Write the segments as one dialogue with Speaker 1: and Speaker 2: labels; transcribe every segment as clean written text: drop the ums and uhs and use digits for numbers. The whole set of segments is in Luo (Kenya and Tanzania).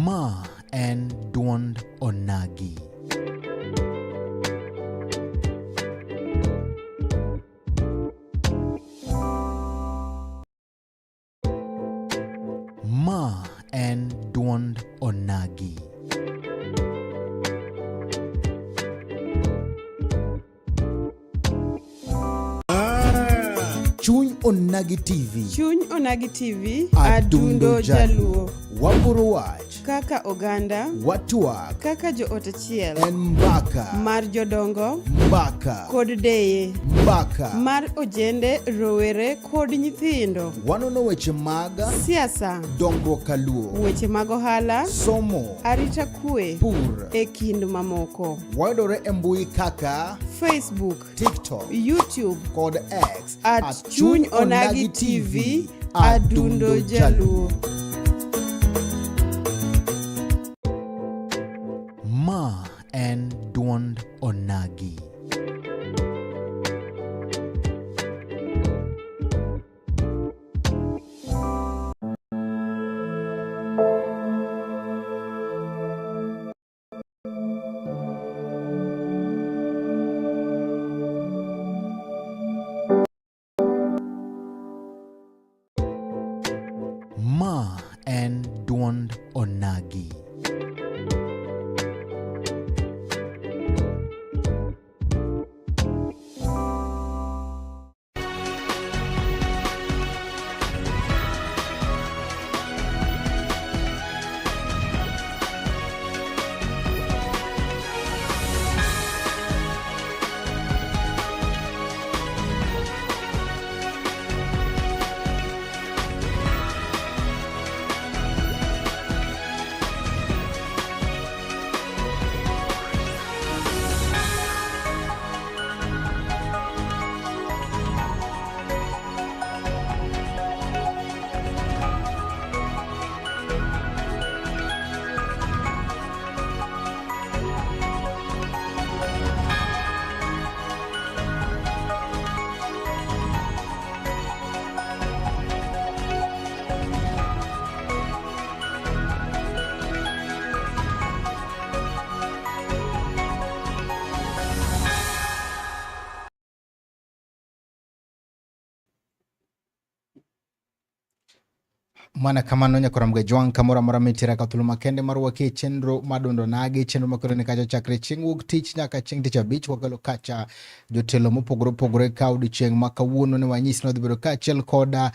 Speaker 1: Ma en duond onagi. Ma en duond onagi. Chuny Onagi TV.
Speaker 2: Chuny Onagi TV.
Speaker 1: Adundo Jaluo. Wapuro wach.
Speaker 2: Kaka oganda.
Speaker 1: Watuak.
Speaker 2: Kaka jo ot achiel.
Speaker 1: En mbaka.
Speaker 2: Mar jodongo.
Speaker 1: Mbaka.
Speaker 2: Kod deye.
Speaker 1: Mbaka.
Speaker 2: Mar ojende, rowere kod nyithindo.
Speaker 1: Wanono weche mag
Speaker 2: siasa.
Speaker 1: dongruok kaluo.
Speaker 2: Weche mag ohala.
Speaker 1: Somo.
Speaker 2: Arita kwe.
Speaker 1: Pur.
Speaker 2: E kind mamoko.
Speaker 1: Wayudore e mbui kaka
Speaker 2: Facebook,
Speaker 1: TikTok,
Speaker 2: YouTube
Speaker 1: kod X
Speaker 2: at Chuny Onagi TV. Adundo Jaluo.
Speaker 1: Ma en duond onagi. Ma en duond onagi. Mana kamano nyakora mgejwang kamora mora mitira katuluma kende marwa ke chenro madondo nage chenro makoro ne kacha chakre chieng' wuok tich nyaka chieng' tich abich wakalo kacha jotelo mopogore kaudi chieng' makawuono ne wanyisi no dhibedo kachiel koda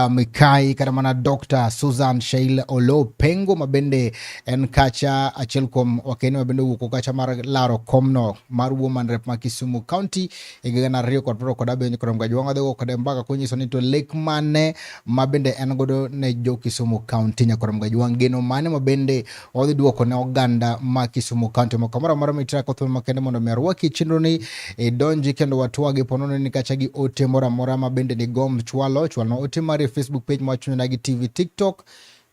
Speaker 1: Mikai kata mana Dr. Susan Sheila Olo Pengo mabende en kacha achiel kuom wakeni mabende wuoko kacha mar laro komno mar woman rep ma Kisumu County igana rio kod pro koda benyo kod mgejwang adego kod mbaka kunyiso ni to lek mane mabende en godo ne jo Kisumu County nyakora mgejwang geno mane mabende odhi duoko ne oganda ma Kisumu County makamora mara mitira kothol makende mondo merwaki chenro ni donji kendo watwage ponono ni kacha gi ote mora mabende ni gom chwalo ote mari Facebook page ma Chuny Onagi TV, TikTok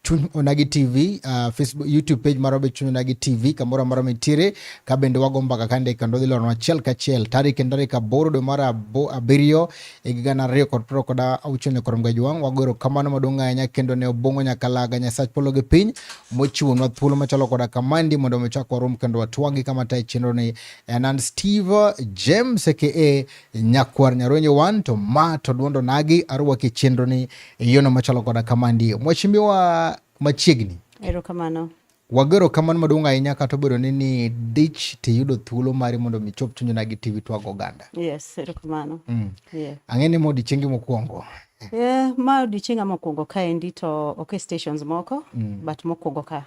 Speaker 1: Chuny Onagi TV, Facebook, YouTube page marobe Chuny Onagi TV kamora mara mitire kabende wagomba kakande kando dhilo na chel kachiel tarik ndarika boro do mara abirio igana rio kod pro koda auchone kod mgejwang wagoro kamano madonga nya kendo ne obongo nyakalaga nyasach polo ge piny mochiwo nwa thuolo machalo koda kamandi mondo mechako rum kendo watwangi kama tai chenro ni and Steve James aka nyakwar nyaronye wan to ma to duondo nagi arwa ki chenro ni yono machalo koda kamandi mwachimbiwa machiegni.
Speaker 2: Erokamano.
Speaker 1: Wagero kamano madonga inya kato bedo ni dich ti yudo thuolo mari mondo michop Chuny Onagi TV twago ganda.
Speaker 2: Yes, erokamano.
Speaker 1: Yeah. Ang'eni modi chengi mokwongo.
Speaker 2: Ma odiochienga mokwongo ka endi to okay stations moko but mokwongo ka.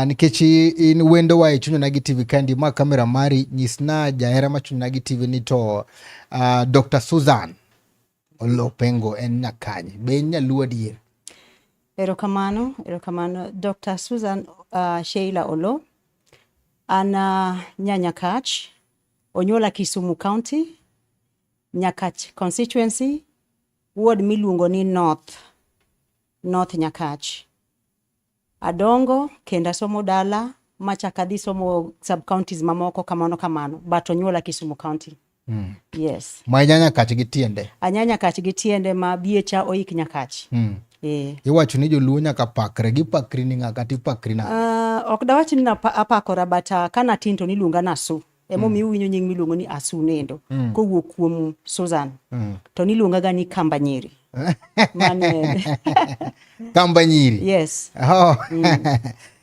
Speaker 1: Nikech in wendo wa Chuny Onagi TV kandi ma kamera mari nyisna jahera ma Chuny Onagi TV ni to Dr. Susan Olo Pengo en nyakanye be nyaluo dier.
Speaker 2: Erokamano. Dr. Susan Sheila Olo ana Nyakach, onyola Kisumu County, Nyakach constituency, ward miluongo ni North Nyakach. Adongo kenda somo dala machaka dhi somo sub counties mamoko kamano but onyola Kisumu County. Yes.
Speaker 1: Ma Nyakach gi tiende.
Speaker 2: Anyanya Nyakach gi tiende ma biecha oik Nyakach.
Speaker 1: Iwacho ni joluo nyaka pakre gi pakri ni ng'aka ti pakri na.
Speaker 2: Ok dawach ni apakora but kana tin to niluonga na Asu. Emomiyo winjo nying miluongo ni Asu nendo. Kowuok kuom Susan. To niluonga ga ni Kamba Nyiri. Mane.
Speaker 1: Kamba Nyiri.
Speaker 2: Yes.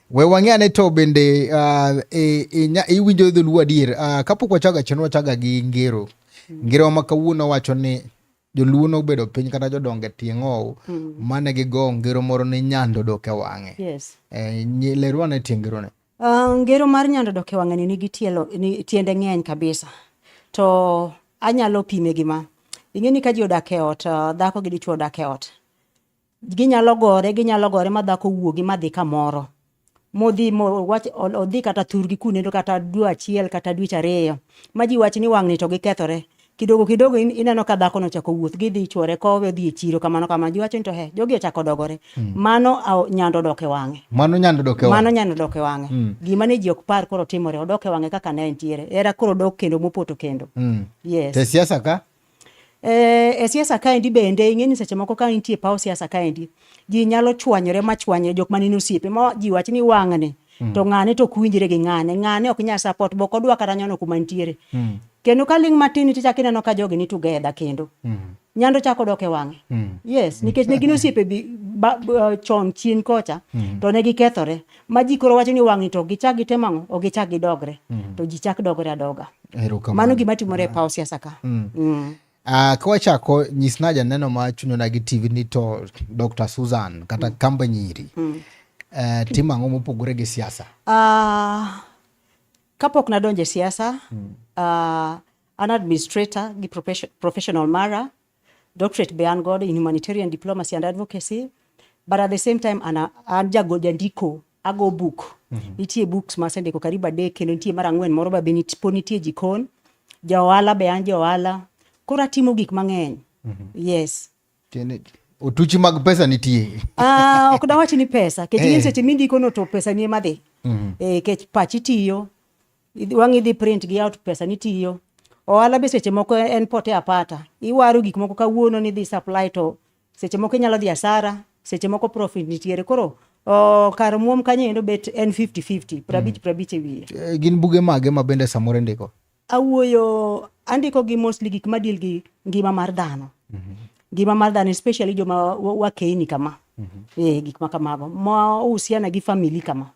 Speaker 1: We wang'ane to bende iwinjo dholuo adier. Kapok wachaga chenro wachaga gi ngero. Ngero ma kawuono wacho ni joluo nobedo piny kata jodonge tieng'ow mane gigo ngero moro ni nyando dok e wang'e.
Speaker 2: Yes.
Speaker 1: Lerwa ne tiengero ne.
Speaker 2: Ngero mar nyando dok e wang'e ni nigi tiende ng'eny kabisa. To anyalo pime gima. Ing'eni ka ji odak e ot, dhako gi dichuo odak e ot. Ginyalo gore ma dhako wuogi ma dhi kamoro. Odhi kata thurgi kunendo kata dwe achiel kata dweche ariyo. Ma ji wach ni wang'ni to gikethore. Kidogo ineno ka dhako no chako wuoth gidhi chwore kowe dhi e chiro kamano ji wacho ni to jogi ochako dogore. Mano nyando dok e wang'e.
Speaker 1: Mano nyando dok e
Speaker 2: wang'e. Gima ne ji ok par koro timore odok e wang'e kaka ne entiere. Era koro dok kendo mopoto kendo. Yes.
Speaker 1: Te siasa ka?
Speaker 2: E siasa kaendi bende ing'eni seche moko ka nitie paw siasa kaendi ji nyalo chwanyore jok manini osiepe ma ji wach ni wang'ne to ng'ane to kuwinjre gi ng'ane ok nya support boko dwa kata nyono kuma nitiere kendo ka ling matin ti chaki neno ka jogi ni together kendo nyando chako dok e wang'e. Yes, nikech ne gin osiepe chon chien kocha to ne gikethore ma ji koro wacho ni wang'ni to gichak gitemang'o o gichak gidogre to ji chak dogre adoga. Mano gima timore e paw siasa ka.
Speaker 1: Kawachako nyisna janeno ma chunyona gi TV ni to Dr. Susan kata Kamba Nyiri timang'o mopogore gi siasa?
Speaker 2: Kapok nadonje siasa, an administrator gi professional mara, doctorate be an godo in humanitarian diplomacy and advocacy, but at the same time an jandiko, ago book. Nitie books masendiko karibu adek kendo nitie mar 4 moro ba nitie jikon, jaohala be an jaohala. Kora timo gik mang'eny. Yes.
Speaker 1: Otuchi mag pesa nitie.
Speaker 2: Ok dawachi ni pesa. Kech seche mindiko no to pesa ni madhi. Kech pachi tiyo. Wang'i dhi print gi out pesa ni tiyo. Ohala be seche moko en pote apata. Iwaro gik moko kawuono ni dhi supply to seche moko inyalo dhi asara, seche moko profit nitiere. Koro kar muom kanyendo bet en 50-50, 50 ewiye.
Speaker 1: Gin buge mage ma bende samore ndiko?
Speaker 2: Andiko gi mostly gik madil gi ngima mar dhano. Ngima mar dhano especially joma wakeini kama. Gik makamago. Ma uhusiana gi family kama.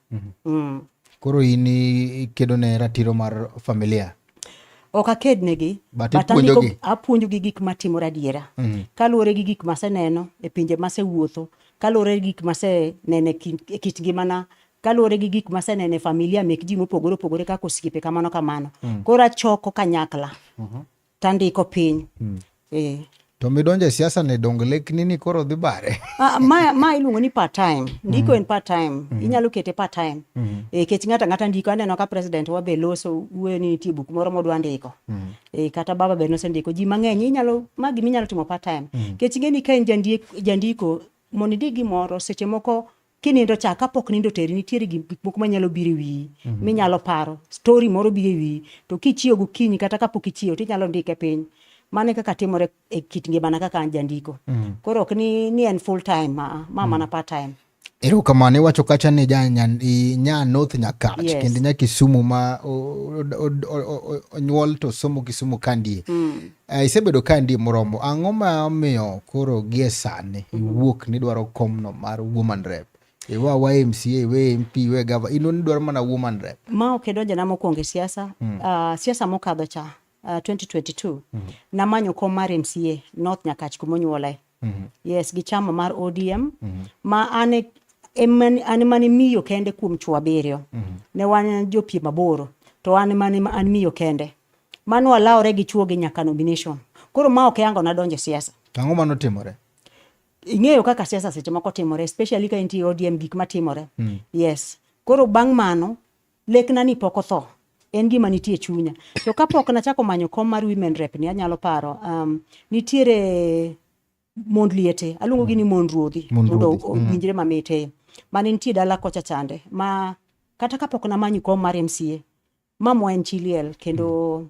Speaker 1: Koro ini kedo ne ratiro mar familia?
Speaker 2: Ok aked negi.
Speaker 1: But
Speaker 2: apuonjo gi gik matimore adiera. Kaluwore gi gik maseneno e pinje masewuotho. Kaluwore gi gik maseneno e kit ngimana. Kaluwore gi gik masenene familia mek ji mopogore kaka osiepe kamano. Koro achoko kanyakla. Tandiko piny.
Speaker 1: To midonje siasa ne dong lekni ni koro dhi bare?
Speaker 2: Ma iluongo ni part time. Ndiko en part time. Inyalo kete part time. Kech ng'ata ndiko aneno ka president wa be loso wuoyo ni nitie buk moro modwa ndiko. Kata baba be nosendiko. Ji mang'eny inyalo timo part time. Kech ing'eni ka en jandiko monidi gimoro seche moko kinindo cha kapok nindo teri nitiere gik moko manyalo biro e wiyi minyalo paro story moro biro e wiyi to kichio gokinyi kata kapok ichio tinyalo ndike piny. Mane kaka timore e kit ngimana kaka an jandiko. Koro ok ni en full time mana part time.
Speaker 1: Erokamano iwacho kacha ni nya North Nyakach.
Speaker 2: Yes.
Speaker 1: Kendo nya Kisumu ma onyuol to somo Kisumu kandi. Isebedo kandi moromo. Ang'o ma omiyo koro gie sani iwuok ni dwaro komno mar woman rep? Iwa MCA, iwe MP, iwe gava. Ino ni dwaro mana woman rep?
Speaker 2: Ma okedonja na mokwongo siasa. Siasa mokadho cha 2022. Namanyo kom mar MCA North Nyakach kumonyuole. Yes, gi chama mar ODM. Ma ane mani miyo kende kuom chwo abiriyo. Ne wan jopiem maboro. To ane mani miyo kende. Mano walawre gi chwo gi nyaka nomination. Koro ma ok yango nadonje siasa.
Speaker 1: Ang'o mano timore?
Speaker 2: Ing'eyo kaka siasa seche moko timore, especially ka intie ODM gik matimore. Yes. Koro bang' mano, lekna ni pok otho. En gima nitie chunya. To kapok nachako manyo kom mar women rep ni anyalo paro, nitiere mond liete, aluongo gi ni mond ruodhi. Mondo winjre mamite. Mane nitie dala kocha chande. Ma kata kapok na manyo kom mar MCA. Mamo en Chiliel kendo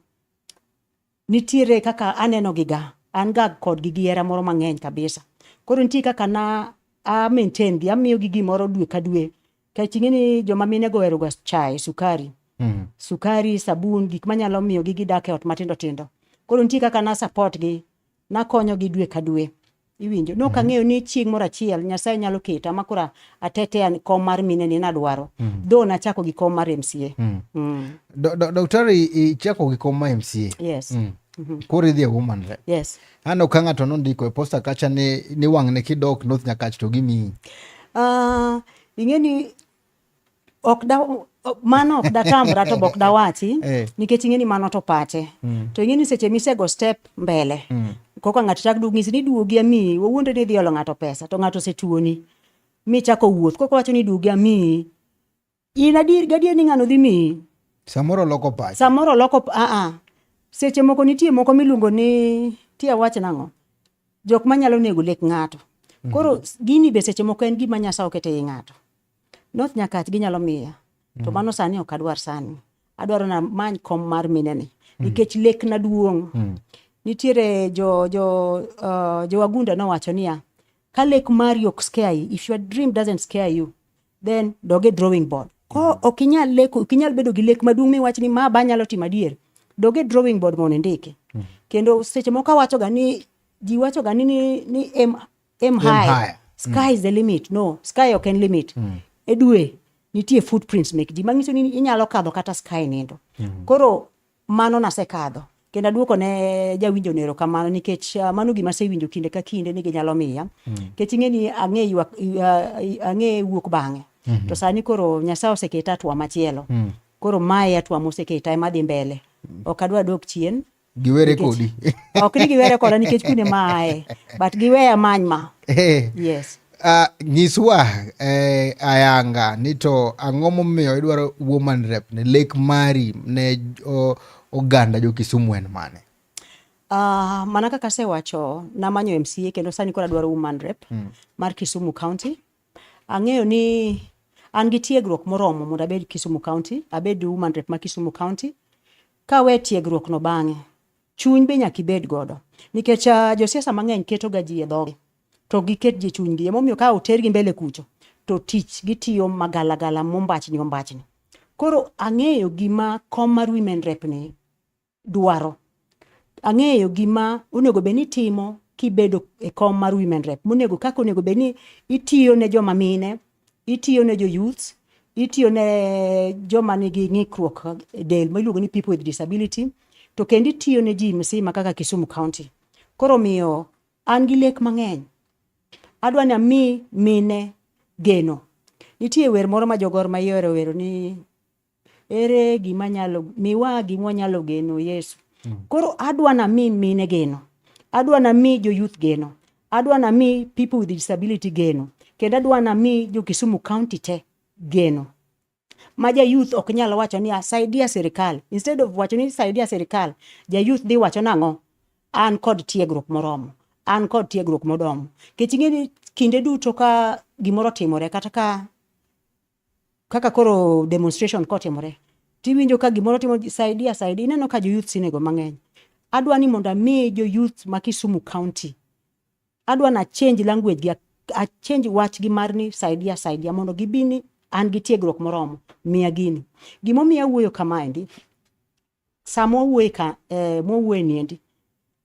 Speaker 2: nitiere kaka aneno giga. An ga kod gigiera moro mang'eny kabisa. Koro nitie kaka a maintain gi, amiyo gi gimoro dwe ka dwe. Kech ing'eni joma mine go ohero ga chai, sukari. Sukari, sabun, gik manyalo miyo gi gidak e ot matindo tindo. Koro nitie kaka na support gi, nakonyo gi dwe ka dwe. Iwinjo. No kang'eyo ni chieng' moro achiel Nyasaye nyalo keta makora atete kom mar mine ni nadwaro. Do nachako gi kom mar MCA.
Speaker 1: Daktari ichako gi kom mar MCA.
Speaker 2: Yes.
Speaker 1: Koro idhi e woman rep.
Speaker 2: Yes.
Speaker 1: Ano ka ng'ato nondiko e posta kacha ni wang' ne kidok North Nyakach to gimiyi.
Speaker 2: Ing'eni mano ok datamra to bok dawachi nikech ing'eni mano to pache. To ing'eni seche misego step mbele. Koka ng'ato chak ng'isi ni duogi ami, wawuonde ni dhi olo ng'ato pesa to ng'ato setuoni. Mi chako wuoth. Koko wacho ni duogi ami, in gadier ni ng'ano dhi mi.
Speaker 1: Samoro loko pache.
Speaker 2: Samoro loko seche moko nitie moko miluongo ni tia wach nang'o. Jok manyalo nego lek ng'ato. Koro gini be seche moko en gima Nyasaye okete i ng'ato. North Nyakach ginyalo miya. To mano sani ok adwar sani. Adwaro na many kom mar mineni. Nikech lek na duong'. Nitiere jo wagunda nowacho niya, ka lek mari ok scare you, if your dream doesn't scare you, then doge drawing board. Ko okinyal bedo gi lek maduong' miwach ni ma ba nyalo timo adier. Doge drawing board mondo indike. Kendo seche moko wacho ga ni ji wacho ga ni aim high. Sky is the limit. No, sky ok en limit. E dwe nitie footprints mek ji manyiso ni inyalo kadho kata sky nindo. Koro mano nasekadho. Kendo aduoko ne jawinjo nero kamano nikech mano gima asewinjo kinde ka kinde ni ginyalo miya. Kech ing'eni ang'e wuok bang'e. To sani koro Nyasaye oseketa atwa machielo. Koro mae atwa moseketa ema dhi mbele. Ok adwa dok chien.
Speaker 1: Giwere kodi.
Speaker 2: Ok ni giwere koda nikech kune maaye. But giweya manyma. Yes.
Speaker 1: Nyiswa ayanga ni to ang'o momiyo idwaro woman rep ne lek mari ne oganda jo Kisumu en mane?
Speaker 2: Mana kaka sewacho namanyo MCA kendo sani kora dwaro woman rep mar Kisumu County. Ang'eyo ni an gi tiegruok moromo mondo abed Kisumu County, abed woman rep ma Kisumu County. Ka we tiegruok no bang'e, chuny be nyaka ibed godo. Nikech josiasa mang'eny keto ga ji e dhoge. To giket ji chuny gi. Emomiyo ka otergi mbele kucho, to tich gitiyo magalagala mombachni. Koro ang'eyo gima kom mar women rep ni dwaro. Ang'eyo gima onego be ni timo kibedo e kom mar women rep. Kaka onego be ni itiyo ne joma mine, itiyo ne jo youth, itiyo ne joma nigi ng'ikruok del miluongo ni people with disability, to kendo itiyo ne ji msima kaka Kisumu County. Koro miyo an gi lek mang'eny. Adwa ni ami mine geno. Nitie wer moro ma jogor ma yore wero ni ere gima nyalo miwa gima nyalo geno Yesu. Koro adwa na mi mine geno. Adwa na mi jo youth geno. Adwa na mi people with disability geno. Kendo adwa na mi jo Kisumu County te geno. Maja youth ok nyalo wacho ni saidia serikali. Instead of wacho ni saidia serikali, ja youth di wacho nang'o? An kod tiegruok moromo. An kod tiegruok modomo. Kech ing'eni kinde duto ka gimoro timore kata kaka koro demonstration kotimore. Tiwinjo ka gimoro timo saidia. Ineno ka jo youth sinego mang'eny. Adwa ni mondo mi jo youth ma Kisumu County. Adwa na change language gi, a change wach gi mar ni saidia mondo gibini an gi tiegruok moromo. Miya gini. Gimomiyo wuoyo kamaendi. Samo wuoyo niendi.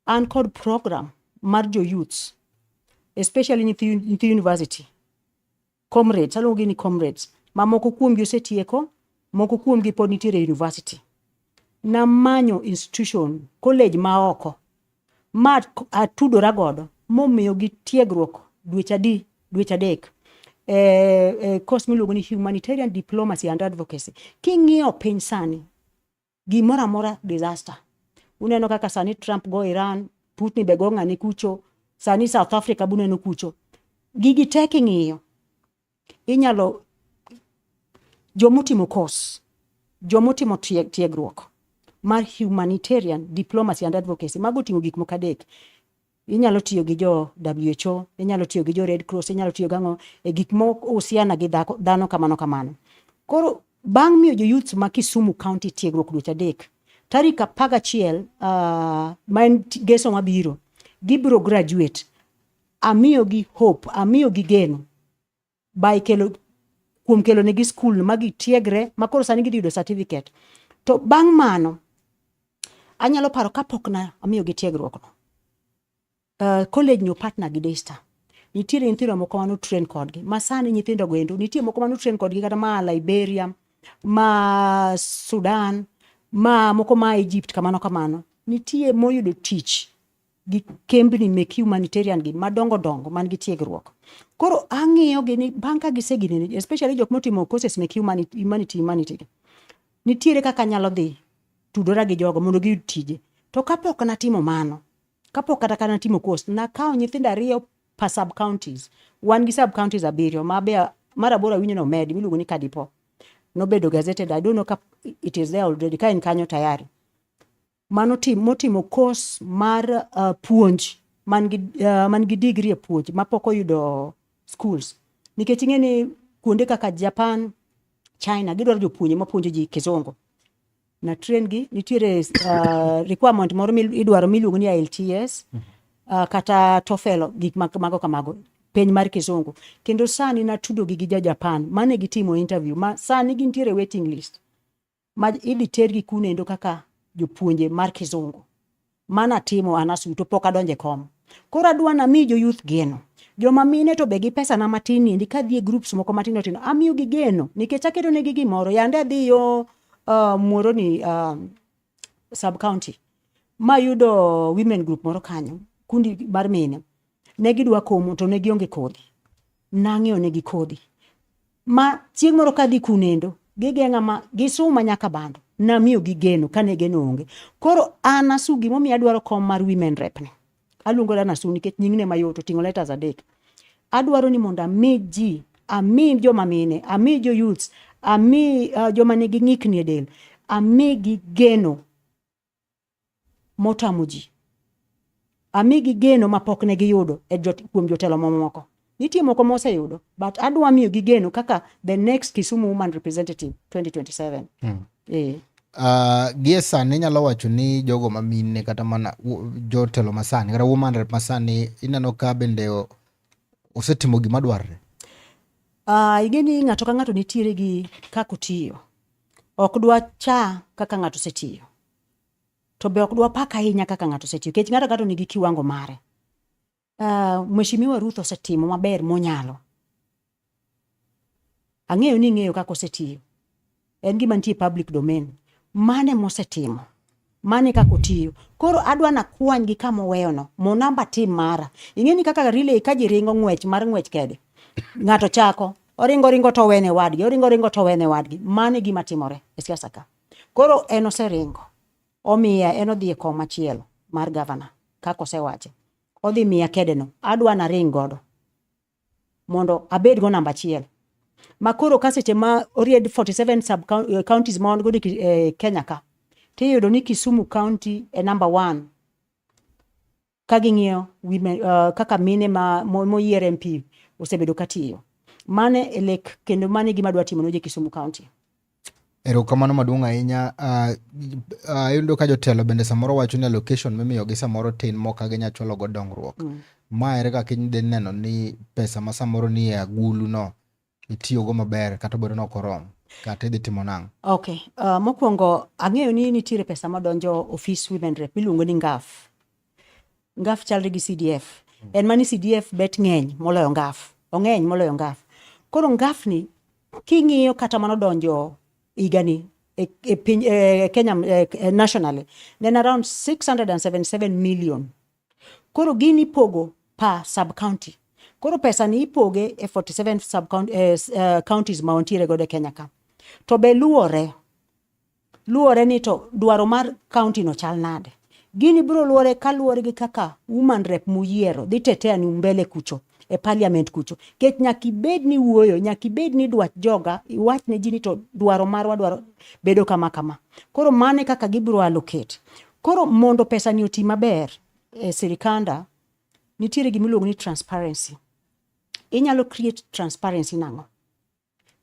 Speaker 2: An kod program mar jo youths, especially nyithi university, comrades, aluongo ni comrades, ma moko kuomgi osetieko, moko kuomgi pod nitiere university. Namanyo institution, college ma oko, ma atudora godo, momiyo gi tiegruok dweche adek. Course miluongo ni humanitarian diplomacy and advocacy. King'iyo piny sani, gimoro amora disaster. Uneno kaka sani Trump go Iran, Putin be go ng'ani kucho, sani South Africa buneno kucho. Gigi tek ing'iyo. Inyalo jomotimo course, jomotimo tiegruok mar humanitarian diplomacy and advocacy. Mago timo gik moko adek. Inyalo tiyo gi jo WHO, inyalo tiyo gi jo Red Cross, inyalo tiyo gang'o e gik moko usiana gi dhano kamano. Koro bang' miyo jo youth ma Kisumu County tiegruok dweche adek, tarik 11 ma en geso mabiro, gibiro graduate. Amiyo gi hope, amiyo gi geno by kuom kelo negi school magi tiegre makoro sani gidhi certificate. To bang' mano anyalo paro kapok na amiyo gi tiegruok no. College no partner gi Daystar. Nitiere nyithindo moko mano train kodgi. Masani nyithindo goendo nitie moko mano train kodgi kata ma Liberia, ma Sudan, ma moko ma Egypt kamano. Nitie moyudo tich gi kembni mek humanitarian gi madongo man gi tiegruok. Koro ang'iyo gi ni banka gisegini, especially jok motimo courses mek humanity. Nitiere kaka nyalo dhi tudora gi jogo mondo giyud tije. To kapok natimo mano, kapok kata kana timo course, nakawo nyithindo 2 per sub counties. Wan gi sub counties 7 mar 8 winyo no med miluongo ni Kadipo. Nobedo gazetted. I don't know it is there already. Ka en kanyo tayari. Mano motimo course mar puonj man gi degree e puonj mapok oyudo schools. Nikech ing'eni kuonde kaka Japan, China gidwaro jopuonje mapuonjo ji kizungu. Na train gi nitiere requirement moro idwaro miluongo ni IELTS kata TOEFL gik mago kamago penj mar kizungu. Kendo sani natudo gi Japan mane gitimo interview ma sani gintiere waiting list. Ma idhi tergi kunendo kaka jopuonje mar kizungu. Mana timo anasu to pok adonje kom. Koro adwa na mi jo youth geno. Joma mine to be gi pesa na matin ni ka dhi e groups moko matin tino. Amiyo gi geno nikech aketo negi gimoro yande adhi yo moro ni sub county. Ma yudo women group moro kanyo. Kundi mar mine. Negi dwa komo to negi onge kodhi. Nang'eyo negi kodhi. Ma chieng' moro ka dhi kunendo. Gigeng'a ma gisuma nyaka bando. Namiyo gi geno kane geno onge. Koro anasu gimomiyo adwaro kom mar women rep ni. Aluongo anasu nikech nying'ne mayot oting'o letters 3. Adwaro ni mondo ami joma mine, ami jo youths, ami joma nigi ng'ikni e del, ami gi geno motamo ji. Ami gi geno mapok ne giyudo kuom jotelo mamoko. Nitie moko moseyudo, but adwa miyo gi geno kaka the next Kisumu woman representative 2027.
Speaker 1: Gie sani nyalo wacho ni jogo mamine kata mana jotelo masani kata woman rep masani ineno ka bende osetimo gima dwarre.
Speaker 2: Igeni ng'ato ka ng'ato nitiere gi kako tiyo. Ok dwa cha kaka ng'ato setiyo. To be ok dwa paka ahinya kaka ng'ato setiyo. Kech ng'ato nigi kiwango mare. Mheshimiwa Ruth osetimo maber monyalo. Ang'eyo ni ng'eyo kako setiyo. En gima nitie public domain. Mane mosetimo. Mane kako tiyo. Koro adwa na kwany gi kama weyo no. Mo namba tim mara. Ing'eni kaka relay ka ji ringo ng'wech kede. Ng'ato chako. Oringo to wene wadgi. Oringo to wene wadgi. Mane gima timore e siasa ka. Koro en oseringo. Omiya en odhi e kom machielo mar governor. Kako sewache. Odhi miya kede no. Adwa na ring godo. Mondo abed go namba 1. Makoro kaseche ma oried 47 sub counties ma on go Kenya ka. Tiyudo ni Kisumu County e number 1. Kaging'iyo women kaka mine moyier MP osebedo katiyo. Mane elek kendo mane gima dwa timo noje Kisumu County.
Speaker 1: Erokamano maduong' ahinya. Ayudo ka jotelo bende samoro wacho ni allocation mimiyo gi samoro tin moka ginya chwalo go dongruok. Ma ere kaka inyde neno ni pesa ma samoro ni e agulu no itiyo go maber kata bedo no korom kata idhi timo nang'.
Speaker 2: Okay. Mokwongo ang'eyo ni nitiere pesa madonjo office women rep miluongo ni ngaf. Ngaf chalre gi CDF. En mani CDF bet ng'eny moloyo ngaf. Ong'eny moloyo ngaf. Koro ngaf ni king'iyo kata manodonjo igani Kenya nationally then around 677 million. Koro gini pogo pa sub county. Koro pesa ni ipoge e 47 sub counties ma ontiere gode Kenya ka. To be luore ni to dwaro mar county no chal nade. Gini bro luore kaluore gi kaka woman rep muyiero dhi tetea ni mbele kucho e parliament kucho. Kech nyakibed ni wuoyo, nyakibed ni dwach joga, iwach ne jini to dwaro marwa dwaro bedo kama. Koro mane kaka gibro allocate. Koro mondo pesa ni oti maber e sirikanda nitiere gimiluongo ni transparency. Inyalo create transparency nango.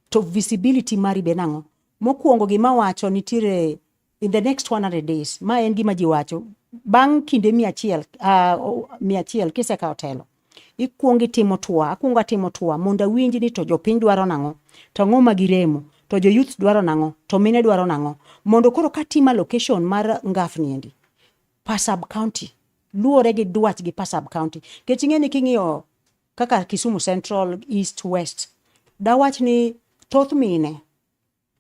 Speaker 2: To visibility mari be nango. Mokwongo gima wacho nitiere in the next 100 days. Ma en gima ji wacho. Bang' kinde 100 kiseka otelo. ikuongi timo twa, akunga timo twa mondo winji ni to jopiny dwaro nang'o, to ng'o ma giremo, to jo youth dwaro nang'o, to mine dwaro nang'o, mondo koro katima location mar ngafni endi pa sub county luore gi dwach gi pa sub county. Kech ing'eni king'iyo kaka Kisumu Central, East, West, dawach ni thoth mine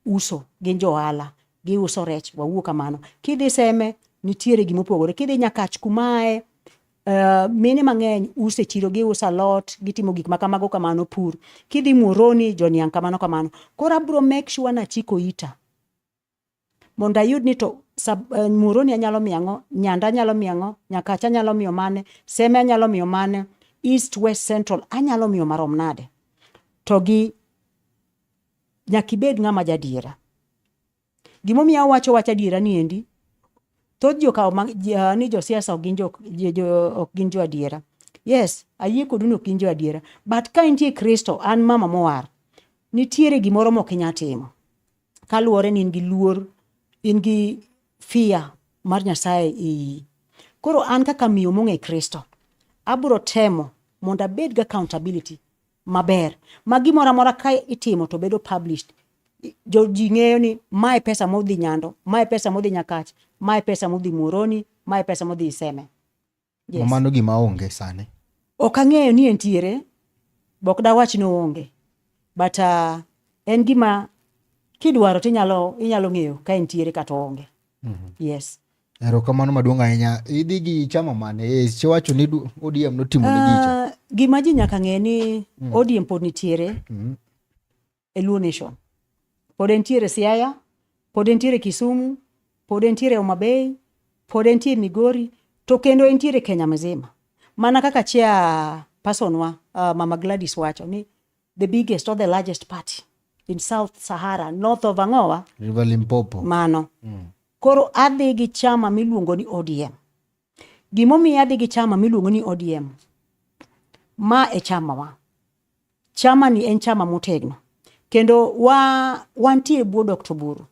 Speaker 2: uso gin johala, gi uso rech, wawuok kamano. Kidhi Seme nitiere gimopogore, kidhi Nyakach kumae mine mang'eny use chiro, gi usa lot, gitimo gik makamago kamano pur. Kidhi Muhoroni joniang' kamano kamano. Koro abro make sure na chiko ita mondo ayud ni to Muhoroni anyalo miyo ang'o, Nyanda anyalo miyo ang'o, Nyakach anyalo miyo mane, Seme anyalo miyo mane, East, West, Central anyalo miyo marom nade. To gi nyakibed ng'ama jadiera. Gimomiyo awacho wach adiera ni endi, thoth jokaw ni josiasa ok gin jo adiera. Yes, ayie kodu ni ok gin jo adiera, but ka intie Kristo, an mama mowar, nitiere gimoro mok inyalo timo kaluwore ni in gi luor, in gi fear mar Nyasaye iyi. Koro an kaka miyo mong'e Kristo, abro temo mondo abed ga accountability maber, ma gimoro amora ka itimo to bedo published. Ji ng'eyo ni mae pesa modhi Nyando, mae pesa modhi Nyakach, mae pesa modhi Muhoroni, mae pesa modhi Seme.
Speaker 1: Yes. Mano gima onge sani.
Speaker 2: Ok ang'eyo ni entiere, bok dawach no onge. But en gima kidwaro tinyalo ng'eyo ka entiere kata onge. Yes.
Speaker 1: Erokamano maduong' ahinya. Idhi gi chama mane? Chiwacho ni ODM notimo ni gicho.
Speaker 2: Gima ji nyaka ng'e ni ODM pod nitiere e Luo Nation. Pod entiere Siaya, pod entiere Kisumu, pod entiere Homa Bay, pod entiere Migori, to kendo entiere Kenya mzima. Mana kaka chia person wa, Mama Gladys wacho ni the biggest or the largest party in South Sahara, north of Angoa,
Speaker 1: River Limpopo.
Speaker 2: Mano. Koro adhi gi chama miluongo ni ODM. Gimomiyo adhi gi chama miluongo ni ODM, ma e chama wa. Chama ni en chama motegno. Kendo wantie buo Dr. Buru.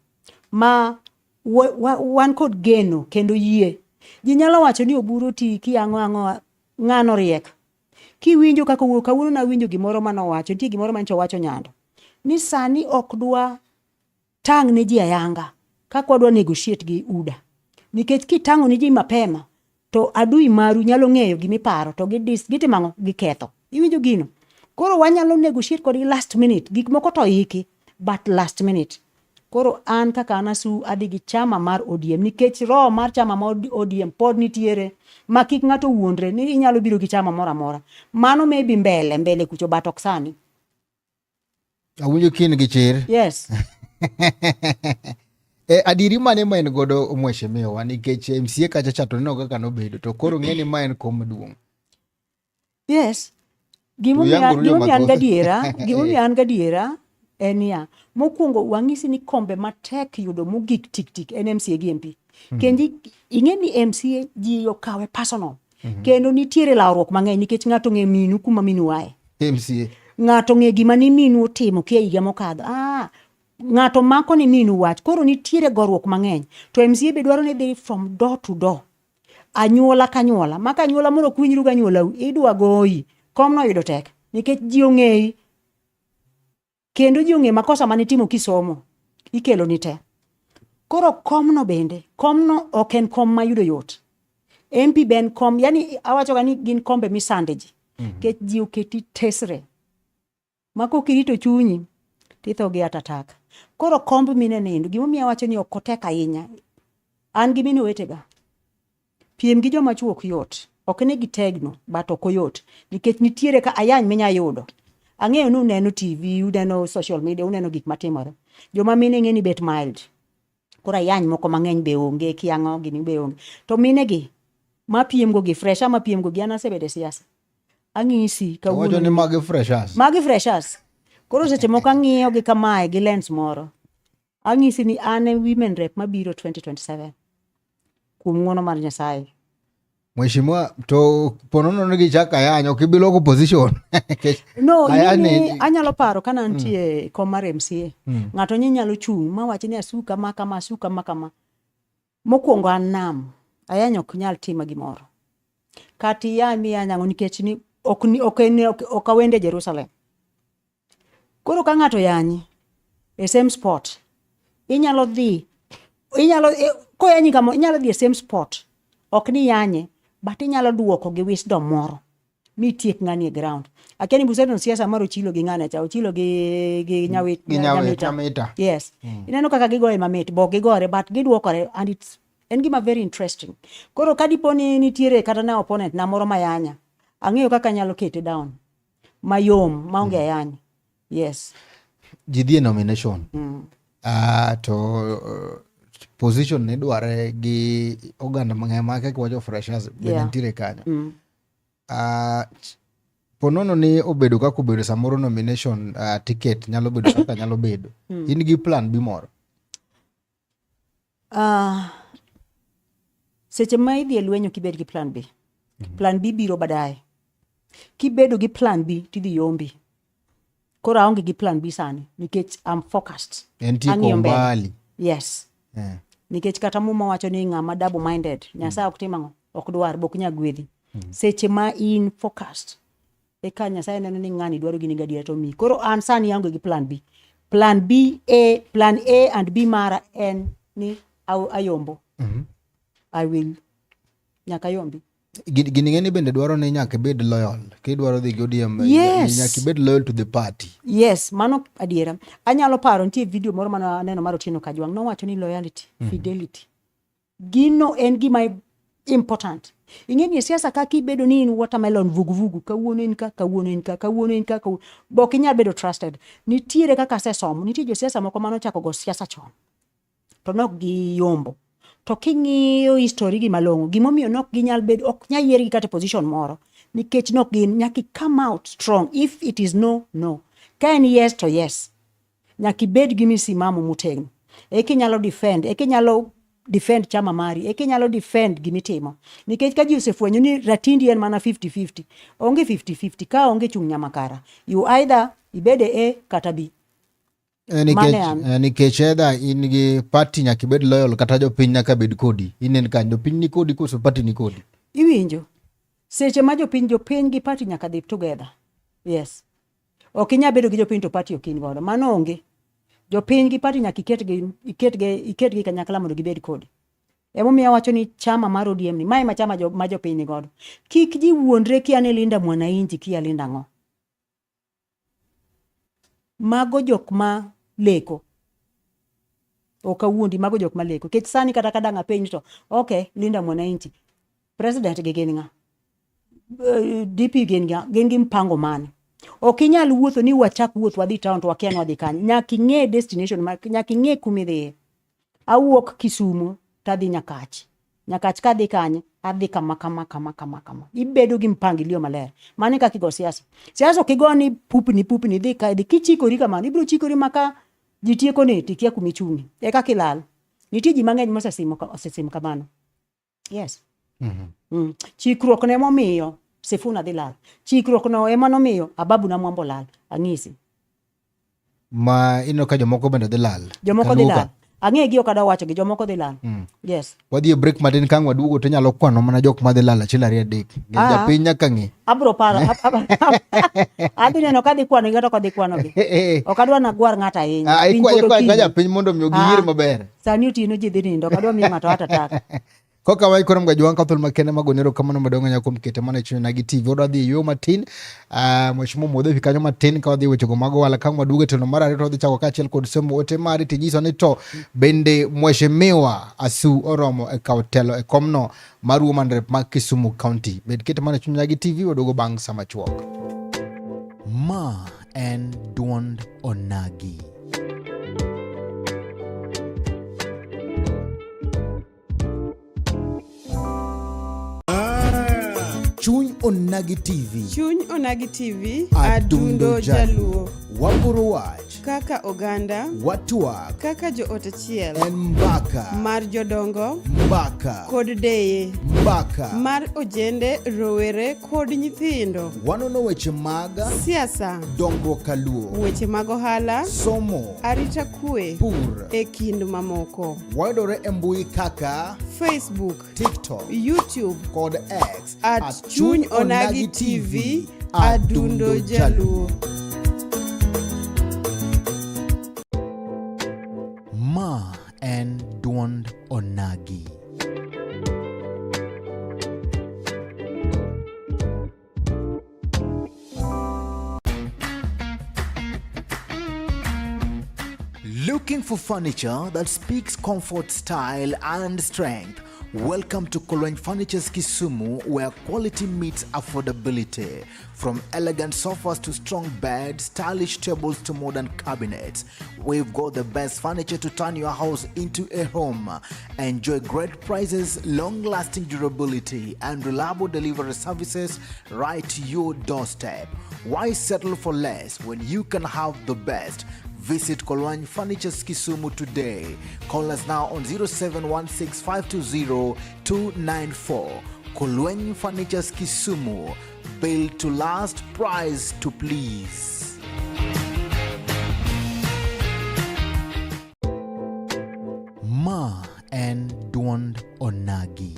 Speaker 2: Ma wan kod geno kendo yie. Ji nyalo wacho ni Oburu ti ki ang'o ng'ano riek. Kiwinjo kaka wuok kawuono na winjo gimoro manowacho, nitie gimoro mancho wacho Nyando. Ni sani ok dwa tang' ne ji ayanga kaka wadwa negotiate gi UDA. Nikech kitang'o ni ji mapema to adui maru nyalo ng'eyo gimiparo to gitimango giketho. Iwinjo gino. Koro wanyalo negotiate kod last minute, gik moko to iki, but last minute. Koro an kaka anasu adhi gi chama mar ODM, nikech roho mar chama mar ODM pod nitiere, ma kik ng'ato wuondre ni inyalo biro gi chama mora mora. Mano maybe mbele kucho batok sani.
Speaker 1: Awinjo kin gi chir.
Speaker 2: Yes.
Speaker 1: Adiri mane ma en godo mheshimiwa, nikech MCA kacha chato neno kaka nobedo, to koro ng'eni ma en kom maduong'.
Speaker 2: Yes. Gimomiyo an gadiera en ya. Mokwongo wang'isi ni kombe matek yudo mogik tik en MCA gi MP. Kendi ing'eni MCA ji okawe personal. Kendo nitiere lawruok mang'eny nikech ng'ato ng'e minu kuma minu wae.
Speaker 1: MCA.
Speaker 2: Ng'ato ng'e gima ni minu otimo kia higa mokadho. Ng'ato mako ni minu wach. Koro nitiere goruok mang'eny. To MCA be dwaro ni dhi from door to door. Anyuola kanyuola. Maka anyuola moro kwinjru ga anyuola idwa goyi. Kom no yudo tek. Nikech ji ong'eyi. Kendo ji ong'e makosa manitimo kisomo. Ikelo ni te. Koro komno bende. Komno ok en kom mayudo yot. MP ben kom. Yani awacho ga ni gin kombe misande ji. Kech ji oketi tesre. Mako kirito chunyi. Titho gi atatak. Koro kombe mine nindo. Gimomiyo awacho ni ok otek ahinya. An gi mine wetega. Piem gi joma chuo ok yot. Ok ne gitegno, but ok oyot. Nikech nitiere ka ayany minya yudo. Ang'eyo ni uneno TV, uneno social media, uneno gik matimore. Joma mine ng'eni bet mild. Koro ayany moko mang'eny be onge, kiang'o gini be onge. To mine gi, ma piem go gi fresh, ama piem go gi anasebede siasa. Ang'isi ka
Speaker 1: wacho ni magi freshers.
Speaker 2: Magi freshers. Koro seche moko ang'iyo gi kamae gi lens moro. Ang'isi ni ane women rep mabiro 2027. Kuom ng'wono mar Nyasaye.
Speaker 1: Mheshimiwa, to ponono nigi chaka yanyo, kibiloko position.
Speaker 2: No, anyalo paro kana ntie komar MCA. Ng'ato nyalo chung' ma wachi ni asuka makama. Mokwongo an nam. Ayanyo ok nyal tima gimoro. Kati ya mi anyango nikech ni ok awende Jerusalem. Koro ka ng'ato yanyi e same spot, inyalo dhi e same spot, ok ni yanye, but inyalo duoko gi wisdom moro mi tiek ng'ani e ground. Akeni buseto siasa moro chilo gi ng'ane cha, ochilo gi Nyamita. Yes. Ineno kaka gigoye mamit, bok gigore but giduokore, and en gima very interesting. Koro ka dipo ni nitiere kata na opponent na moro mayanya, ang'eyo kaka nyalo kete down mayom maonge yany. Yes.
Speaker 1: Jidhi nomination. To position ne dware gi oganda mang'eny ma kaka wacho freshers nitiere kanyo. Ponono ni obedo kaka obedo samoro nomination ticket nyalo bedo kaka nyalo bedo. In gi plan B moro?
Speaker 2: Seche ma idhi e lwenyo kibed gi plan B. Plan B biro badaye. Kibedo gi plan B tidhi yombi. Koro aonge gi plan B sani nikech I'm focused.
Speaker 1: Entiko mbali.
Speaker 2: Yes. Nikech kata muma wacho ni ng'ama double minded, Nyasaye ok timang'o, ok dwar, bok nyagwedhi. Seche ma in focused, eka Nyasaye neno ni ng'ani dwaro gini gadiera to mi. Koro an sani aonge gi plan B. Plan A and B mara en ni ayombo. I will nyaka yombi.
Speaker 1: Gini ng'eni bende dwaro ni nyaka bed loyal. Kidwaro dhi ODM, nyaka bed loyal to the party.
Speaker 2: Yes, mano adiera. Anyalo paro nitie video moro mana neno mar Otieno Kajwang' nowacho ni loyalty, fidelity. Gino en gima important. Ing'eni siasa ka kibedo ni in watermelon vuguvugu, kawuono in ka, kawuono in ka, kawuono in ka, bok inyal bedo trusted. Nitiere kaka sesomo, nitie jo siasa moko mano chako go siasa chon. To nok gi yombo. To king'iyo history gi malong'o, gimomiyo nok ginyal bedo, ok nyal yiergi kata position moro, nikech nok gin nyaki come out strong. If it is no, no. Ka en yes to yes. Nyaki bed gi misimamo motegno. Eki nyalo defend chama mari, eki nyalo defend gimitimo. Nikech ka ji osefwenyo ni ratindi en mana 50-50, onge 50-50, ka onge chung' nyamakara. You either ibede A kata B.
Speaker 1: Nikech edha in gi party nyaka bed loyal kata jopiny nyaka bed kodi. Inen kan jopiny ni kodi koso party ni kodi.
Speaker 2: Iwinjo. Seche ma jopiny gi party nyaka dhi together. Yes. Ok inyal bedo gi jopiny to party ok in godo. Mano onge. Jopiny gi party nyaka iket gi kanyakla mondo gibed kodi. Emomiyo wacho ni chama mar ODM ni, mae ma chama ma jopiny ni godo. Kik ji wuondre kia ni Linda Mwananchi kia Linda ng'o. Mago jok ma leko. Oka wuondi mago jok ma leko. Kech sani kata kadang' apenj to, okay, Linda Mwananchi, president gi gin ng'a? DP gin ng'a? Gin gi mpango mane? Ok inyal wuotho ni wachak wuoth wadhi town to wakia wadhi kanye. Nyaka ing'e destination, nyaka ing'e kumidhiye. Awuok Kisumu tadhi Nyakach. Nyakach ka dhi kanye, adhi kama. Ibedo gi mpangilio maler. Mane kaka igo siasa. Siasa kigo ni pupni dhi ka kichikori kamano, ibiro chikori maka jitieko ne tikia kumichungi. Eka kilal. Nitie ji mang'eny mosesimo kamano. Yes. Chikruok ne momiyo Sifuna dhi lal. Chikruok no ema nomiyo Ababu na Mwambo lal. Ang'isi.
Speaker 1: Ma ino ka jomoko bende dhi lal.
Speaker 2: Jomoko dhi lal. Ang'e gi okada wacho gi jomoko dhi lal. Yes.
Speaker 1: Wadhi e break matin kang' waduogo to nyalo kwano mana jok ma dhi lal achiel ariyo adek. Japiny nyaka ng'e.
Speaker 2: Abro paro. Adhi neno ka dhi kwano gi to kodhi kwano gi. Ok adwa na gwar ng'ata ahinya.
Speaker 1: Ikwa japiny mondo miyo giyier maber.
Speaker 2: Sani Otieno ji dhi nindo. Ok adwa miyo ng'ato hata taka.
Speaker 1: Koka wai koram Gajwang' kathol makende magonero kamano madongo nyako mkete mana chune na TV oda dhi yo matin mheshimiwa modhe fikanyo matin ka wadhi wecho go mago wala kang' waduge teno mara reto dhi chako kachiel kod somo ote mari tinyiso ni to bende mheshimiwa Asu oromo e kautelo e komno mar Women Rep ma Kisumu County. Bed kete mana chune na TV wadugo bang' sama chuok. Ma en duond onagi. Chuny Onagi TV.
Speaker 3: Chuny Onagi TV. Adundo Jaluo.
Speaker 1: Wapuro wach.
Speaker 3: Kaka oganda.
Speaker 1: Watwak.
Speaker 3: Kaka jo ot achiel.
Speaker 1: En mbaka.
Speaker 3: Mar jodongo.
Speaker 1: Mbaka.
Speaker 3: Kod deye.
Speaker 1: Mbaka.
Speaker 3: Mar ojende, rowere kod nyithindo.
Speaker 1: Wanono weche mag
Speaker 3: siasa.
Speaker 1: Dongruok Kaluo.
Speaker 3: Weche mag ohala.
Speaker 1: Somo.
Speaker 3: Arita kwe.
Speaker 1: Pur.
Speaker 3: E kind mamoko.
Speaker 1: Wayudore e mbui kaka
Speaker 3: Facebook,
Speaker 1: TikTok,
Speaker 3: YouTube
Speaker 1: kod X
Speaker 3: at Chuny Onagi TV, adundo jaluo.
Speaker 1: Ma en duond onagi. Looking for furniture that speaks comfort, style, and strength? Welcome to Kolweny Furniture's Kisumu, where quality meets affordability. From elegant sofas to strong beds, stylish tables to modern cabinets, we've got the best furniture to turn your house into a home. Enjoy great prices, long-lasting durability, and reliable delivery services right to your doorstep. Why settle for less when you can have the best? Visit Kolweny Furniture's Kisumu today. Call us now on 0716-520-294. Kolweny Furniture's Kisumu. Built to last, price to please. Ma and duond onagi.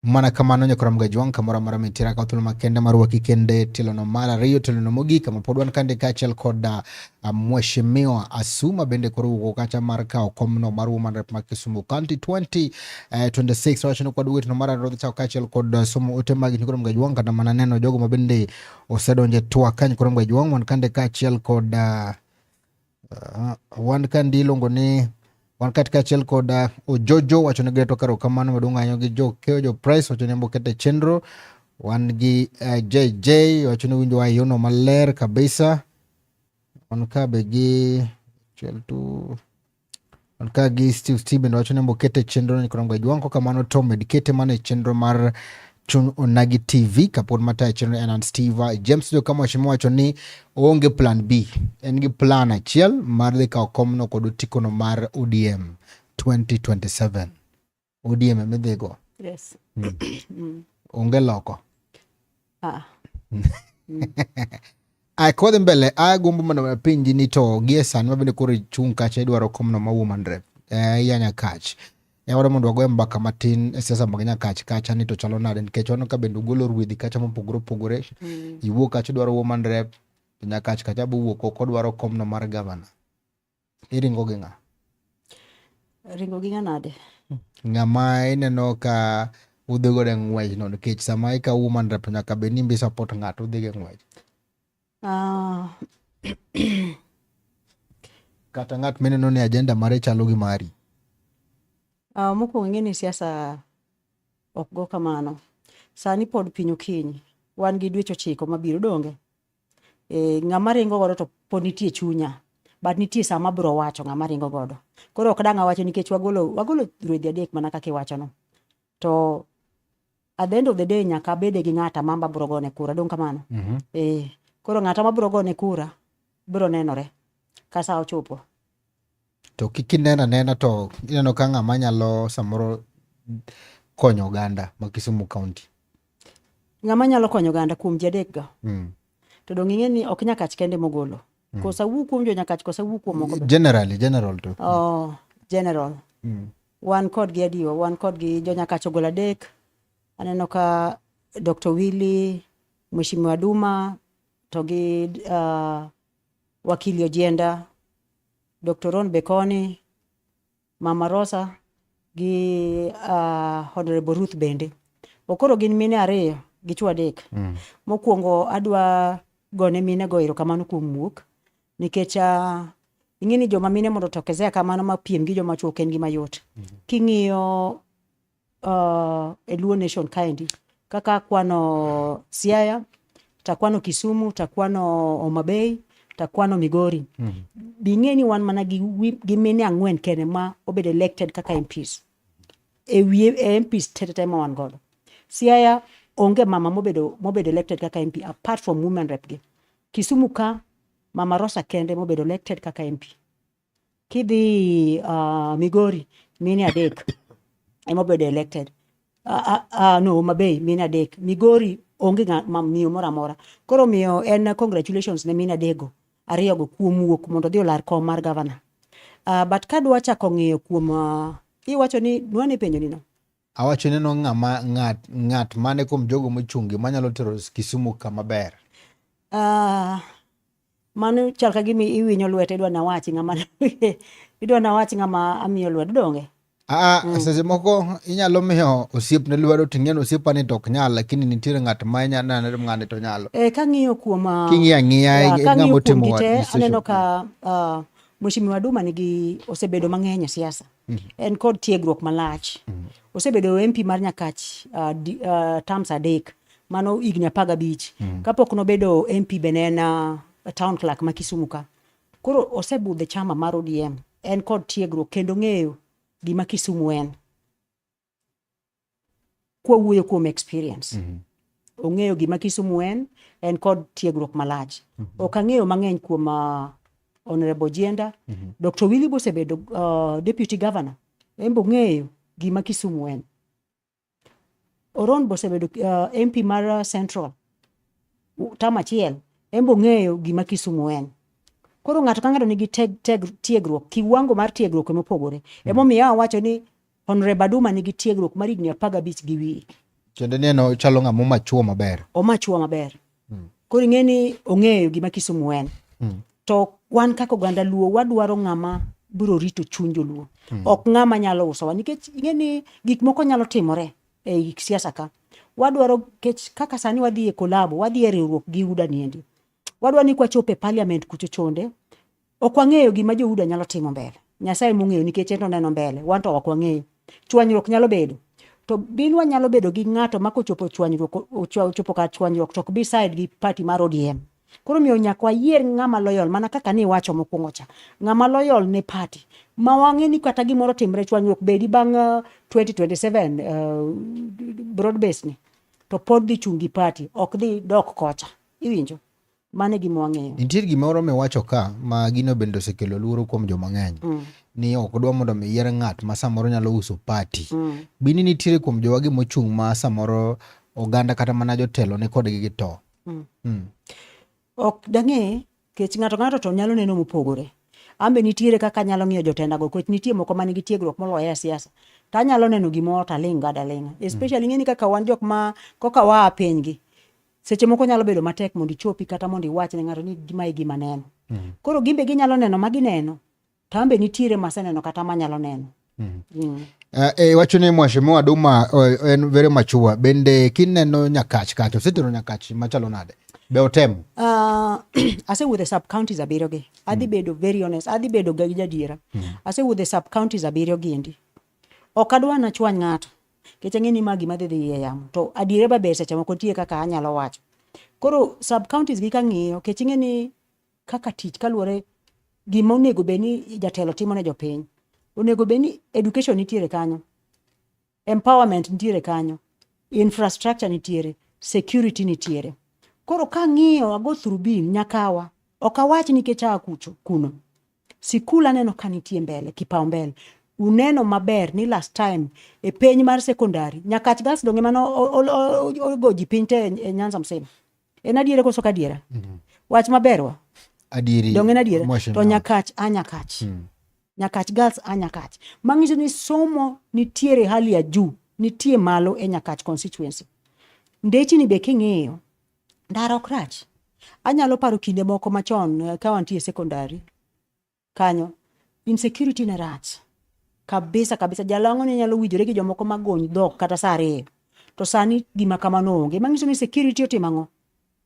Speaker 1: Mana kamano nyakora mgajwang kamora mara mitira ka thul makende maruwa kikende tilono mara riyo tilono mugi kama podwan kande kachel koda mheshimiwa Asuma bende koru kacha marka okomno maruwa manrep Kisumu County 2026 wachano kwa duwe tino mara rodhi chao kachel koda somo utemagi nyakora mgajwang kada mananeno jogo mabende osedonje tuwa kanyi kora mgajwang wankande kachel koda wankande ilongo ni Wankat kachel koda Ojojo wachone greto karo kamano madunga anyogi Jo Keojo Price wachone mbokete chendro wangi JJ wachone winjo wa yono maler kabisa wankabe gi cheltu wankagi Steve Steven wachone mbokete chendro ni kurangwa juanko kamano Tom medikete mane chendro mar chun onagi TV kapod mata chendro and Steve James do kama wachimo wachoni onge plan B engi plan achiel mar dhika okomno kodu tikono mar ODM 2027 ODM emedhigo
Speaker 2: Yes.
Speaker 1: onge loko kodhi mbele gumbo mana pinji ni to giesan mabende kore chung kacha idwaro komno ma woman rep yanya kach wada mondo wagoye mbaka matin siasa maganya kach kacha ni to chalo nade nikech wano ka bende ugolo ruedhi kacha mopogore iwuok kacha idwaro woman rep nya kach kacha buwuok oko dwaro komno mar governor iringo gi ng'a
Speaker 2: Ringo gi nade?
Speaker 1: Ng'ama ineno ka udhi godo ng'wech no nikech sama ika woman rep nyaka bed ni mbi support ng'ato udhi gi ng'wech kata ng'at mineno ni agenda mare chalo gi mari.
Speaker 2: Mokwongo ing'e ni siasa ok go kamano. Sani pod piny okinyi. Wan gi dweche 9 mabiro donge. Ng'ama ringo godo to pod nitie chunya. But nitie sama biro wacho ng'ama ringo godo. Koro ok dang' awacho nikech wagolo ruedhi adek mana kaka iwacho no. To at the end of the day nyaka bede gi ng'ata mamba biro gone kura dong kamano. Koro ng'ata ma biro gone kura biro nenore ka sa ochopo.
Speaker 1: To kikinena to ineno ka ng'ama nyalo samoro konyo oganda ma Kisumu County.
Speaker 2: Ng'ama nyalo konyo oganda kuom jadek go. To dong ing'e ni ok nyakach kende mogolo. Kosa wu kuom jo nyakach kosa wu kuom mogo.
Speaker 1: General to.
Speaker 2: General. Wan kod gi adiwa, wan kod gi jo nyakach ogolo adek. Aneno ka Dr. Willy, Mheshimiwa Duma, to gi wakili Ojienda, Dr. Ron Bekoni, Mama Rosa, gi Honorable Ruth bende. Okoro gin mine ariyo gi chwo adek. Mokwongo adwa gone mine go erokamano kuom wuok nikech ing'eni joma mine mondo tokezea kamano mapiem gi joma chwo en gima yot. King'iyo e Luo Nation kaendi kaka kwano Siaya, takwano Kisumu, takwano Homa Bay, takwano Migori. Bing'eni wan mana gi mine ang'wen kende ma obed elected kaka MPs. MPs tete ma wan godo. Siaya onge mama mobedo elected kaka MP apart from women rep gi. Kisumu ka Mama Rosa kende mobedo elected kaka MP. Kidhi Migori mine adek emobedo elected. No, Homa Bay mine adek. Migori onge miyo moro amora. Koro miyo en congratulations ne mine adego ariyo go kuom wuok mondo dhi olar kom mar governor. But kadwa chako ng'iyo kuom iwacho ni dwani penjo nino.
Speaker 1: Awacho ni no ng'at mane kuom jogo mochungi manyalo tero Kisumu kama ber. Mano chal ka gimi iwinyo lwete idwa nawachi ng'ama amiyo lwedo donge. Seche moko inyalo miyo osiep ne lwedo ting'en osiepani to ok nyal lakini nitiere ng'at ma inyalo ng'ane to nyalo.
Speaker 2: Kang'iyo kuom
Speaker 1: king'iya ng'ama otimo
Speaker 2: aneno ka Mheshimiwa Duma osebedo mang'eny e siasa. En kod tiegruok malach. Osebedo MP mar Nyakach terms adek. Mano higni 15. Kapok nobedo MP bene en town clerk ma Kisumu ka. Koro osebudhe chama mar ODM. En kod tiegruok kendo ng'eyo gima Kisumu en. Kwa wuoyo kuom experience. Ong'eyo gima Kisumu en kod tiegruok malach. Ok ang'eyo mang'eny kuom Honorable Jienda. Dr. Willy bosebedo deputy governor. Embo ng'eyo gima Kisumu en. Oron bosebedo MP mar Central. Tam achiel. Embo ng'eyo gima Kisumu en. Koro ng'ato ka ng'ato nigi tiegruok. Kiwango mar tiegruok emopogore. Emomiyo awacho ni Honorable Duma nigi tiegruok mar higni 15 gi wiye.
Speaker 1: Kendo neno chalo ng'ama omachuo maber.
Speaker 2: Omachuo maber. Koro ing'eni ong'eyo gima Kisumu en. To wan kaka oganda Luo wadwaro ng'ama biro rito chuny joluo. Ok ng'ama nyalo usowa nikech ing'eni gik moko nyalo timore e siasa ka. Wadwaro kaka sani wadhi e kolabo, wadhi e riwruok gi UDA niendi. Wadwa ni kwachope parliament kucho chonde. Ok wang'eyo gima jo UDA nyalo timo mbele. Nyasaye mong'eyo nikech en neno mbele. Wan to ok wang'eyo. Chwanyruok nyalo bedo. To binwa nyalo bedo gi ng'ato ma kochopo chwanyruok ochopo ka chwanyruok to ok bi side gi party mar ODM. Koro miyo nyaka wayier ng'ama loyal mana kaka ni wacho mokwongo cha. Ng'ama loyal ne party. Ma wang'e ni kata gimoro timre chwanyruok bedi bang 2027 broad base ni. To pod dhi chungi party. Ok dhi dok kocha. Iwinjo? Mane gima wang'eyo.
Speaker 1: Nitiere gimoro miwacho ka ma gino bende osekelo luoro kuom joma ng'eny. Ni ok dwa mondo miyier ng'at ma samoro nyalo uso party. Bini nitiere kuom jowagi mochung' ma samoro oganda kata mana jotelo ne kodgi gito.
Speaker 2: Ok dang'e kech ng'ato to nyalo neno mopogore. Ambe nitiere kaka nyalo ng'iyo jotenda go kech nitie moko manigi tiegruok moloyo e siasa. Ta nyalo neno gimoro ta linga da linga. Especially ng'eni kaka wan jok ma koka waa piny gi. Seche moko nyalo bedo matek mondo ichopi kata mondo iwach ne ng'ato ni gima neno. Koro gimbe ginyalo neno ma gineno. Tambe nitiere maseneno kata manyalo neno.
Speaker 1: Wacho ni Mheshimiwa Duma en very mature. Bende kineno Nyakach kacho, setero Nyakach machalo nade? Be otemo?
Speaker 2: Ase with the sub counties abiro gi. Adhi bedo very honest. Adhi bedo ga jadiera. Ase with the sub counties abiro gi endi. Ok adwa na chwany ng'ato. Kech ang'eni ma gima dhi yamo. To adiere ba ber seche moko tie kaka anyalo wacho. Koro sub counties gi kang'iyo kech ing'eni kaka tich kaluwore gima onego beni jatelo timo ne jopiny. Onego beni education nitiere kanyo. Empowerment nitiere kanyo. Infrastructure nitiere. Security nitiere. Koro kang'iyo ago through bin nyakawa. Ok awach nikech kuno. Sikul aneno ka nitie mbele, kipaumbele. Uneno maber ni last time e penj mar sekondari Nyakach Girls donge mano ogoji piny te e Nyanza msema. En adiere koso ka adiera. Wach maberwa.
Speaker 1: Adieri.
Speaker 2: Donge na adiera. To Nyakach Nyakach. Nyakach Girls Nyakach. Mang'iso ni somo nitiere hali ya juu, nitie malo e Nyakach constituency. Ndechi ni be king'iyo ndara ok rach. Anyalo paro kinde moko machon ka wantie sekondari. Kanyo insecurity ne rach. kabisa jalang'o ni nyalo wijore gi jomoko magony dhok kata saa 2 to sani gima kamano onge manyiso ni security otimo ang'o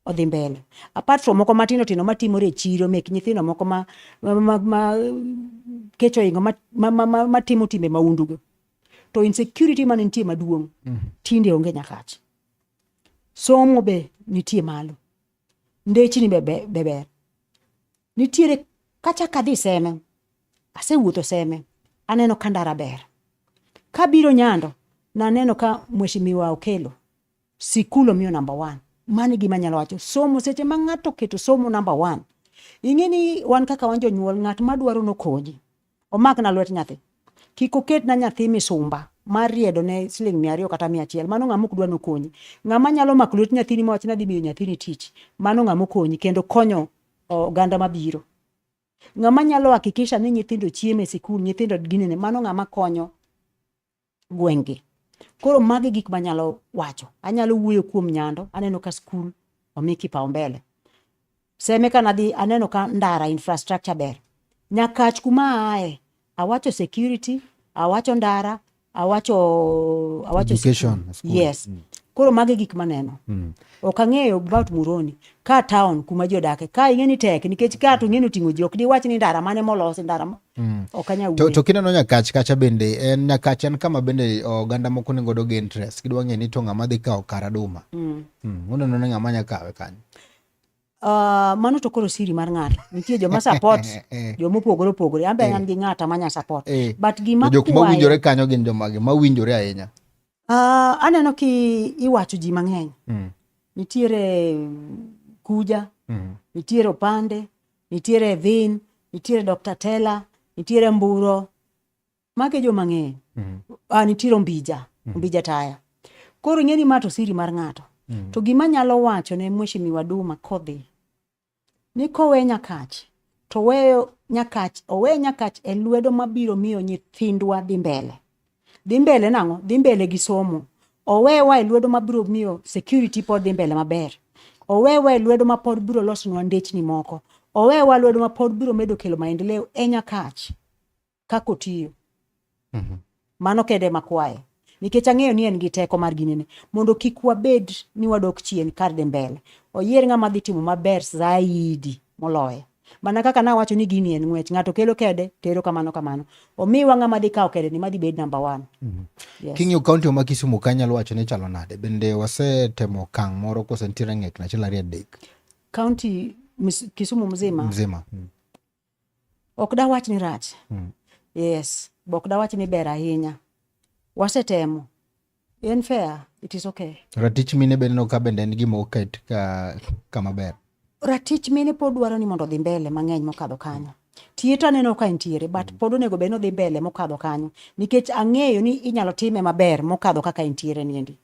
Speaker 2: odhi mbele apart from moko matindo tino matimore e chiro mek nyithindo moko ma kecho ingo matimo timbe maundugo to insecurity man nitie maduong' tinde onge nyakach somo be nitie malo ndechni be ber nitiere kacha kadhi seme asewuotho seme aneno ka ndara ber kabiro Nyando naneno ka mheshimiwa okelo sikul omiyo number 1 mani gima nyalo wacho somo seche ma ng'ato keto somo number 1 ing'eni wan kaka wan jonyuol ng'at madwaro nokonyi omak na lwet nyathi kik oket na nyathi misumba mar riedo ne siling 200 kata 100 mano ng'ama ok dwa nokonyi ng'ama nyalo mako lwet nyathini mawach na dhi miyo nyathini tich mano ng'ama okonyi kendo konyo oganda mabiro ng'ama nyalo hakikisha ni nyithindo chiemo e sikul nyithindo ginene mano ng'ama konyo gwenge koro magi gik manyalo wacho anyalo wuoyo kuom Nyando aneno ka skul omi kipaumbele seme kana dhi aneno ka ndara infrastructure ber Nyakach kuma ae awacho security awacho ndara awacho
Speaker 1: education
Speaker 2: school. Yes koro magi gik maneno ok ang'eyo about Muroni ka town kuma ji odake ka ing'eni tek nikech ka to ing'eni oting'o ji ok diwach ni ndara mane molosi ndara ok anya wuoyo
Speaker 1: to kineno Nyakach kacha bende en Nyakach en kama bende oganda moko nego doge interest gidwa ng'e ni to ng'ama dhi kawo Karaduma uneno ni ng'ama nya kawe kanyo
Speaker 2: mano to koro siri mar ng'ato nitie joma support joma opogore ambe an gi ng'ata manya support but gima
Speaker 1: jok mawinjore kanyo gin jomagi mawinjore ahinya
Speaker 2: aneno ki iwacho ji mang'eny nitiere Kuja nitiere Opande nitiere Vin nitiere Dr. Tela nitiere Mburo mage jo mang'eny nitiere Ombija Taya koro ing'eni ma to siri mar ng'ato to gima nyalo wacho ne mheshimiwa Duma kodhi ni kowe Nyakach to owe Nyakach e lwedo mabiro miyo nyithindwa dhi mbele nang'o dhi mbele gi somo owewa e lwedo mabiro miyo security pod dhi mbele maber owewa e lwedo ma pod biro losonwa ndechni moko owewa e lwedo ma pod biro medo kelo maendeleo e Nyakach kako tiyo mano kede makwaye nikech ang'eyo ni en gi teko mar ginene mondo kik wabed ni wadok chien kar dhi mbele oyier ng'ama dhi timo maber zaidi moloye mana kaka na wacho ni gini en ng'wech ng'ato kelo kede tero kamano omiwa ng'ama dhi kawo kede ni madhi bed number 1
Speaker 1: yes. King'yo kaunti ma Kisumu kanyalo wacho ni chalo nade bende wasetemo kang' moro kose nitiere ng'ek na achiel ariyo adek
Speaker 2: kaunti Kisumu mzima ok da wach ni rach yes bok da wach ni ber ahinya wasetemo en fair it is okay
Speaker 1: ratich mine bende no ka bende en gima oket kama ber
Speaker 2: ratich mine pod dwaro ni mondo dhi mbele mang'eny mokadho kanyo tieta neno ka entiere but pod onego bed no dhi mbele mokadho kanyo nikech ang'eyo ni inyalo time maber mokadho kaka entiere niendi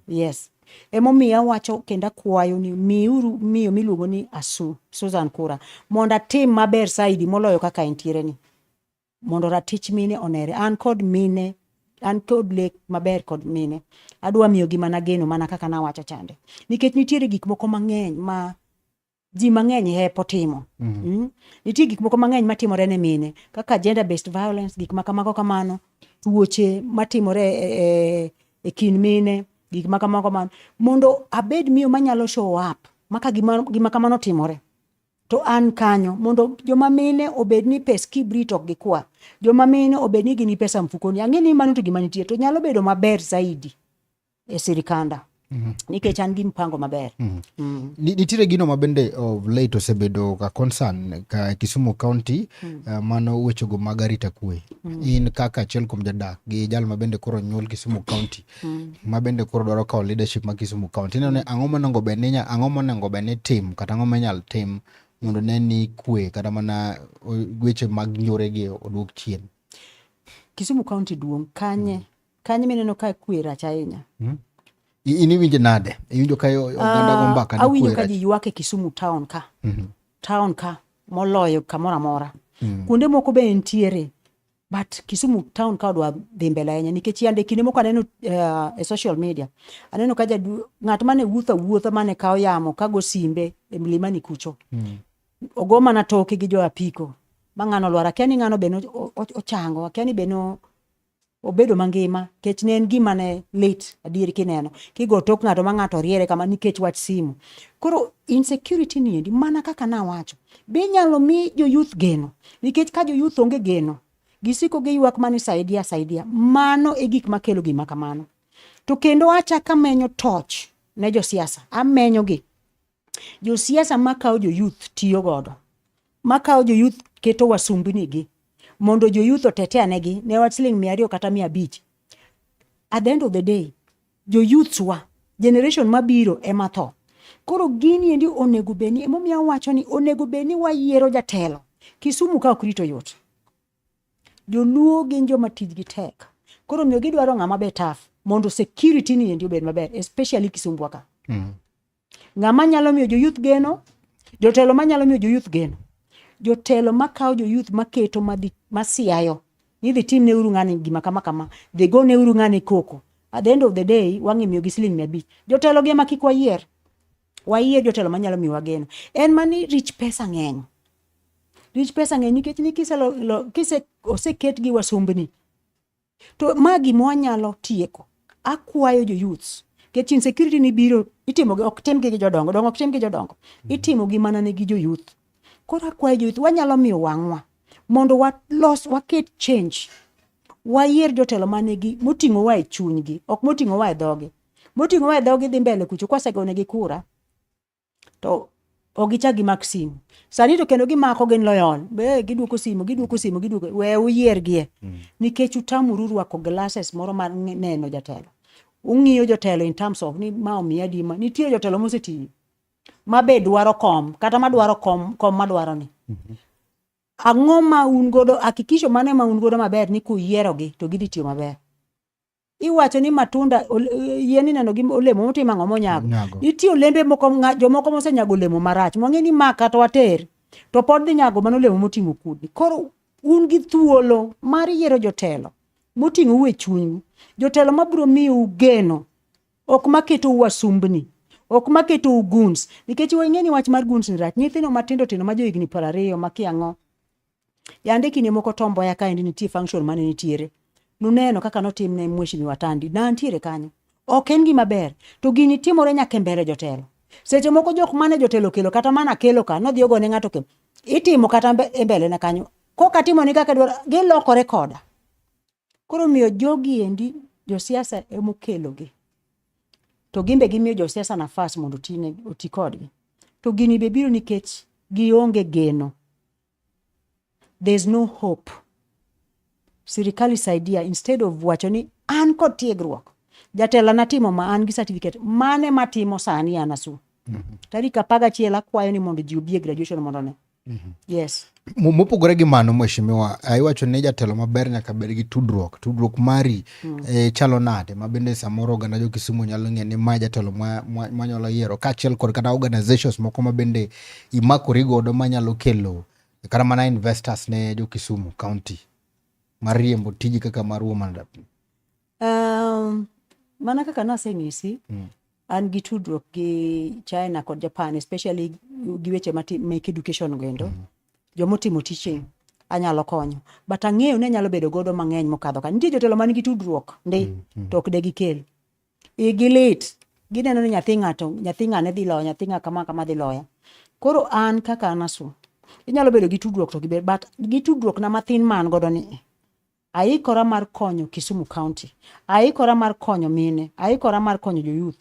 Speaker 2: yes emomiyo wacho kenda kwayo ni miyo miluongo ni Susan Kura mondo tim maber saidi moloyo kaka entiere ni mondo ratich mine onere an kod lek maber kod mine adwa miyo gima nageno mana kaka na wacho chande nikech nitiere gik moko mang'eny ma ji mang'eny hepo timo nitie gik moko mang'eny matimore ne mine kaka gender based violence gik makamago kamano tuoche matimore e kin mine gik makamago kamano mondo abed miyo manyalo show up maka gima kamano timore to an kanyo mondo joma mine obed ni pes kibrit ok gikwa joma mine obed ni gini pesa mfukoni ang'eni mano to gima nitie to nyalo bedo maber zaidi e sirikanda nikech an gi mpango maber
Speaker 1: nitiere gino mabende of late osebedo ka concern ka Kisumu County mano wechego mag arita kwe in kaka achiel kuom jadak gi jal mabende koro nyuol Kisumu County mabende koro dwaro kawo leadership ma Kisumu County neno ang'o monego bed ni tim kata ang'o menyal tim mondo ne ni kwe kata mana weche mag nyore gi odwok chien
Speaker 2: Kisumu County duong kanye mineno ka kwe rach ahinya
Speaker 1: ini winje nade iwinjo ka oganda go mbaka ni
Speaker 2: awinjo ka ji ywak e Kisumu town ka town ka moloyo kamoro amora kuonde moko be ntiere but Kisumu town ka odwa dhi mbele ahinya nikech yande kinde moko aneno e social media aneno ka ng'at mane wuotho mane kawo yamo kago simbe e mlimani kucho ogoma na toke gi jo apiko ma ng'ano lwara kiani ng'ano beno ochango kiani beno obedo mangima kech ne en gima ne lit adier kineno kigo tok ng'ato ma ng'ato riere kama nikech wach simu. Koro insecurity ni endi mana kaka nawacho be nyalo mi jo youth geno nikech ka jo youth onge geno gisiko gi ywak mani saidia mano e gik makelo gima kamano. To kendo achaka menyo toch ne jo siasa amenyo gi jo siasa makao jo youth tiyo godo makao jo youth keto wasumbini gi mondo jo youth otetea negi ne wach siling 200 kata 500. At the end of the day jo youth wa generation mabiro ema tho. Koro gini endi onego beni emomiyo wacho ni onego beni wayiero jatelo Kisumu ka okrito yot. Joluo gin joma tijgi tek. Koro miyo gidwaro ng'ama betaf mondo security ni endi obed maber especially Kisumu ka. Ng'ama nyalo miyo jo youth geno, jotelo manyalo miyo jo youth geno. Jotelo makao jo youth maketo masiayo. Ni dhi tim ne uru ng'ani gima kama. They go ne uru ng'ani koko. At the end of the day wang'e miyo gi siling 500. Jotelo gi makik wayier. Wayier jotelo manyalo miyo wageno. En mani rich pesa ng'eny. Rich pesa ng'eny nikech ni kise oseket gi wasumbni. To magi mwanyalo tieko. Akwayo jo youths. Kech insecurity ni biro itimo gi ok tim gi jodongo, dongo ok tim gi jodongo. Itimo gi mana ne gi jo youth. Koro akwayo jo youth wanyalo miyo wang'wa mondo waket change. Wayier jotelo manegi moting'o wa e chunygi, ok moting'o wa e dhogi. Moting'o wa e dhogi dhi mbele kucho kwasegone gi kura. To ogicha gi Maxim. Sani to kendo gimako gin loyon. Be giduoko simu. We uyier gie. Nikech utamuru rwako glasses moro mar neno jatelo. Ung'iyo jotelo in terms of ni ma omiya dima. Nitie jotelo moseti. Mabe dwaro kom. Kata madwaro kom madwaro ni. Ang'o ma un godo hakikisho mane ma un godo maber ni kuyiero gi to gidhi tiyo maber. Iwacho ni matunda yeni neno gi olemo motima ng'o monyago. Nitie olembe moko jomoko mosenyago olemo marach. Mwang'e ni maka to water. To pod dhi nyago mano olemo moting'o kudni. Koro un gi thuolo mar yiero jotelo moting'o u e chunyu. Jotelo mabiro miyo geno. Ok maketo wasumbni. Ok maketo guns. Nikech wang'eni wach mar guns ni rach. Nyithino matindo ma jo higni 20 makiang'o. Yande kine moko tombo ya kaendi nitie function mane nitiere. Nuneno kaka notim ne Mheshimiwa Tandi. Na ntiere kanyo. Ok en gima ber. To gini timore nyaka mbele jotelo. Seche moko jok mane jotelo kelo kata mana kelo ka no dhi ogone ng'ato ke. Itimo kata mbele na kanyo. Koka timo ni kaka dwaro gilokore koda. Koro miyo jogi endi jo siasa emokelo gi. To gimbe gimiyo jo siasa nafas mondo oti kodgi. To gini be biro nikech gionge geno. There's no hope. Sirikali saidia instead of wacho ni an kod tiegruok. Jatela natimo ma an gi certificate. Mane matimo sani anasu. Tarik 11 akwayo ni mondo ji obie graduation mondo ne. Yes.
Speaker 1: Mopogore gi mano Mheshimiwa, iwacho ni jatelo maber nyaka bed gi tudruok mari chalo nade mabende samoro oganda jo Kisumu nyalo ng'e ni ma jatelo manyalo yiero kaachiel kod kata organizations moko mabende imakori godo manyalo kelo kata mana investors ne jo Kisumu County mariembo tiji kaka mar woman rep.
Speaker 2: Mana kaka naseng'isi an gi tudruok gi China kod Japan especially gi weche make education gendo. Jomotimo teaching anyalo konyo. But ang'eyo ne nyalo bedo godo mang'eny mokadho ka. Nitie jotelo man gi tudruok to ok de gikel. Gilit. Gineno ni nyathi ng'ane dhi loyo, nyathi ng'a kama dhi loya. Koro an kaka anasu. Inyalo bedo gi tudruok to giber but gi tudruok na mathin man godo ni. Aikora mar konyo Kisumu County. Aikora mar konyo mine. Aikora mar konyo jo youth.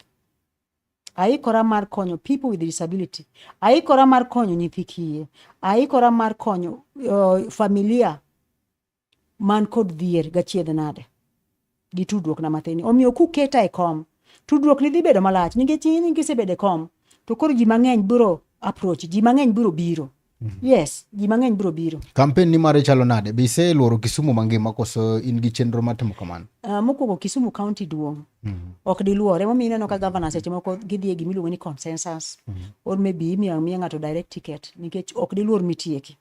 Speaker 2: Aikora mar konyo people with disability. Aikora mar konyo nyithi kiye. Aikora mar konyo familia man kod dhier gachiedh nade. Gi tudruok na mathini. Omiyo kuketa e kom. Tudruok ni dhi bedo malach. Nikech in kisebede kom. To koro ji mang'eny biro approach. Ji mang'eny biro. Yes, ji mang'eny biro.
Speaker 1: Campaign ni mare chalo nade? Be ise luoro Kisumu mangima koso in gi chenro matimo kamano?
Speaker 2: Mokwongo Kisumu County duong'. Ok di luore. Momiyo ineno ka governor seche moko gidhi e gimiluongo ni consensus. Or maybe imiyo ng'ato direct ticket. Nikech ok di luor mitieki.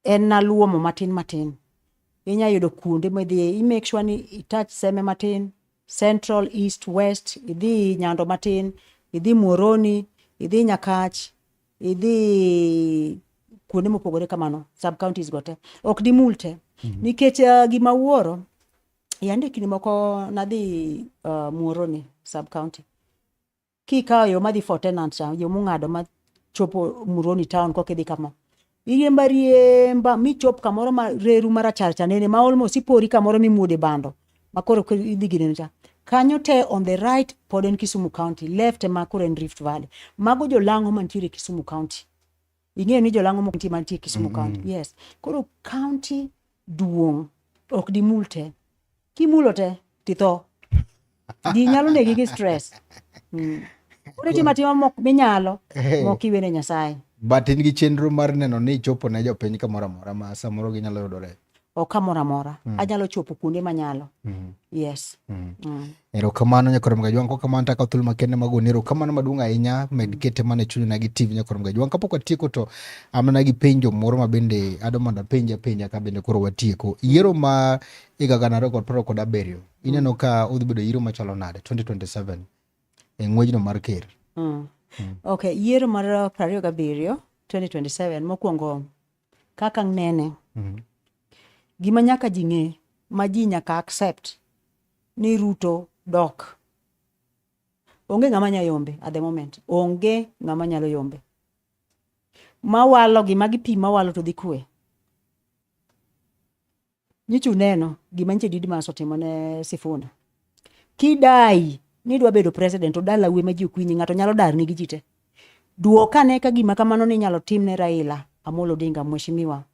Speaker 2: En na luomo matin. Inya yudo kuonde midhiye. I make sure ni itouch seme matin. Central, East, West. Idhi Nyando matin. Idhi Muhoroni. Idhi Nyakach. Idhi kuonde mopogore kamano. Sub-counties gote. Ok di multe. nikech gima wuoro yande kini moko nadhi Muhoroni sub county kikawo yo madhi Fort Tenant cha yo mung'ado ma chopo Muhoroni town kokidhi kama riemba michop kamoro ma reru marachar cha nene ma almost ipori kamoro mimuode bando makoro idhi gineno cha kanyo te on the right pod en Kisumu County, left ma koro en Rift Valley. Mago jolang'o mantiere Kisumu County. Ing'eyo ni jolang'o moko mantiere Kisumu County. Yes. Koro county duong' ok di mul te. Kimulo te titho. Di nyalo negi gi stress. Koro tima mok minyalo mok iwene Nyasaye.
Speaker 1: But in gi chenro mar neno ni chopo ne jopiny kamoro amora ma samoro ginyalo yudore.
Speaker 2: O kamoro amora. Anyalo chopo kuonde manyalo. Yes.
Speaker 1: Erokamano Nyakorom Gajwang', ko kamano taka thul makende magoni erokamano maduong' ahinya med kete mane chunyu na gi TV Nyakorom Gajwang'. Kapok watieko to amana gi penjo moro ma bende adomanda penja ka bende koro watieko. Yiero ma higa 2027 ineno ka udhi bedo yiero machalo nade 2027 e ng'wejno mar ker.
Speaker 2: Okay, yiero mar 27 2027 mokwongo kaka nene. Gima nyaka ji ng'e ma ji nyaka accept ni Ruto dok. Onge ng'ama nya yombe at the moment. Onge ng'ama nyalo yombe. Mawalo gima gipi mawalo to dhi kwe. Nyichu neno gima nche Didmas otimo ne Sifuna. Kidai ni dwa bedo president to dala we ma ji okwinyi ng'ato nyalo dar ni gi jite. Duokane ka gima kamano ni nyalo tim ne Raila Amolo Odinga mheshimiwa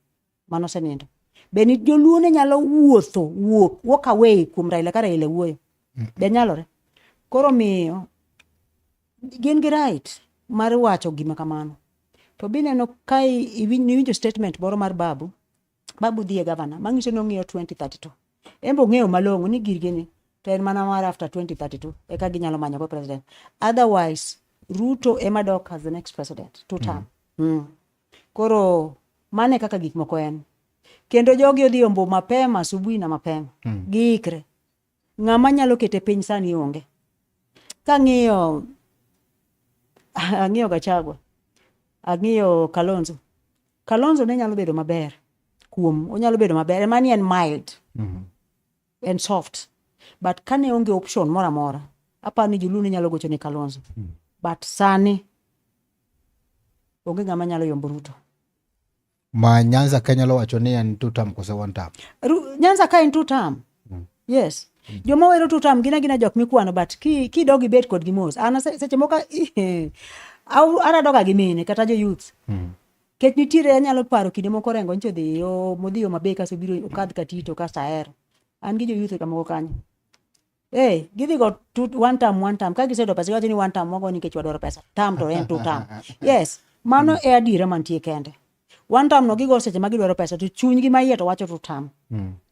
Speaker 2: mano senindo. Beni joluone nyalo walk away kuom Raila ka Raila wuoyo. Be nyalore. Koro miyo gin gi right mar wacho gima kamano. To bineno kai iwinjo statement moro mar Babu dhi e governor mangiso ni ong'iyo 2032. Embo ng'eyo malong'o ni girgeni to en mana mar after 2032 eka ginyalo manyo go president. Otherwise Ruto ema dok as the next president 2 term. Koro mane kaka gik moko en. Kendo jogi odhi ombo mapema asubuhi na mapema. Giikre. Ng'ama nyalo kete piny sani onge. Ang'iyo Gachagua. Ang'iyo Kalonzo. Kalonzo ne nyalo bedo maber. Onyalo bedo maber. Mani en mild. En soft. But kane onge option mora mora. Apa ni Julu ne nyalo gocho ni Kalonzo. But sani onge ng'ama nyalo yombo Ruto.
Speaker 1: Ma Nyanza ka nyalo wacho ni en 2 term kose 1 term.
Speaker 2: Nyanza ka en 2 term. Yes. Joma wero 2 term gina jok mikwano but ki dogi bet kod gimos. Ana seche moka au ara doga gi mine kata jo youth. Ket nitire anyalo paro kinde moko rengo ncho dhi yo modhi yo mabeka so biro okadh katito ka saer. An gi jo youth kamoko kanyo. Gidhi go 1 term ka gisedo pesa gato ni 1 term mogo nikech wadwaro pesa. Term to en 2 term. Yes. Mano e adira mantie kende. 1 term no gigo seche ma gidwaro pesa to chuny gi maiye to wacho 2 term.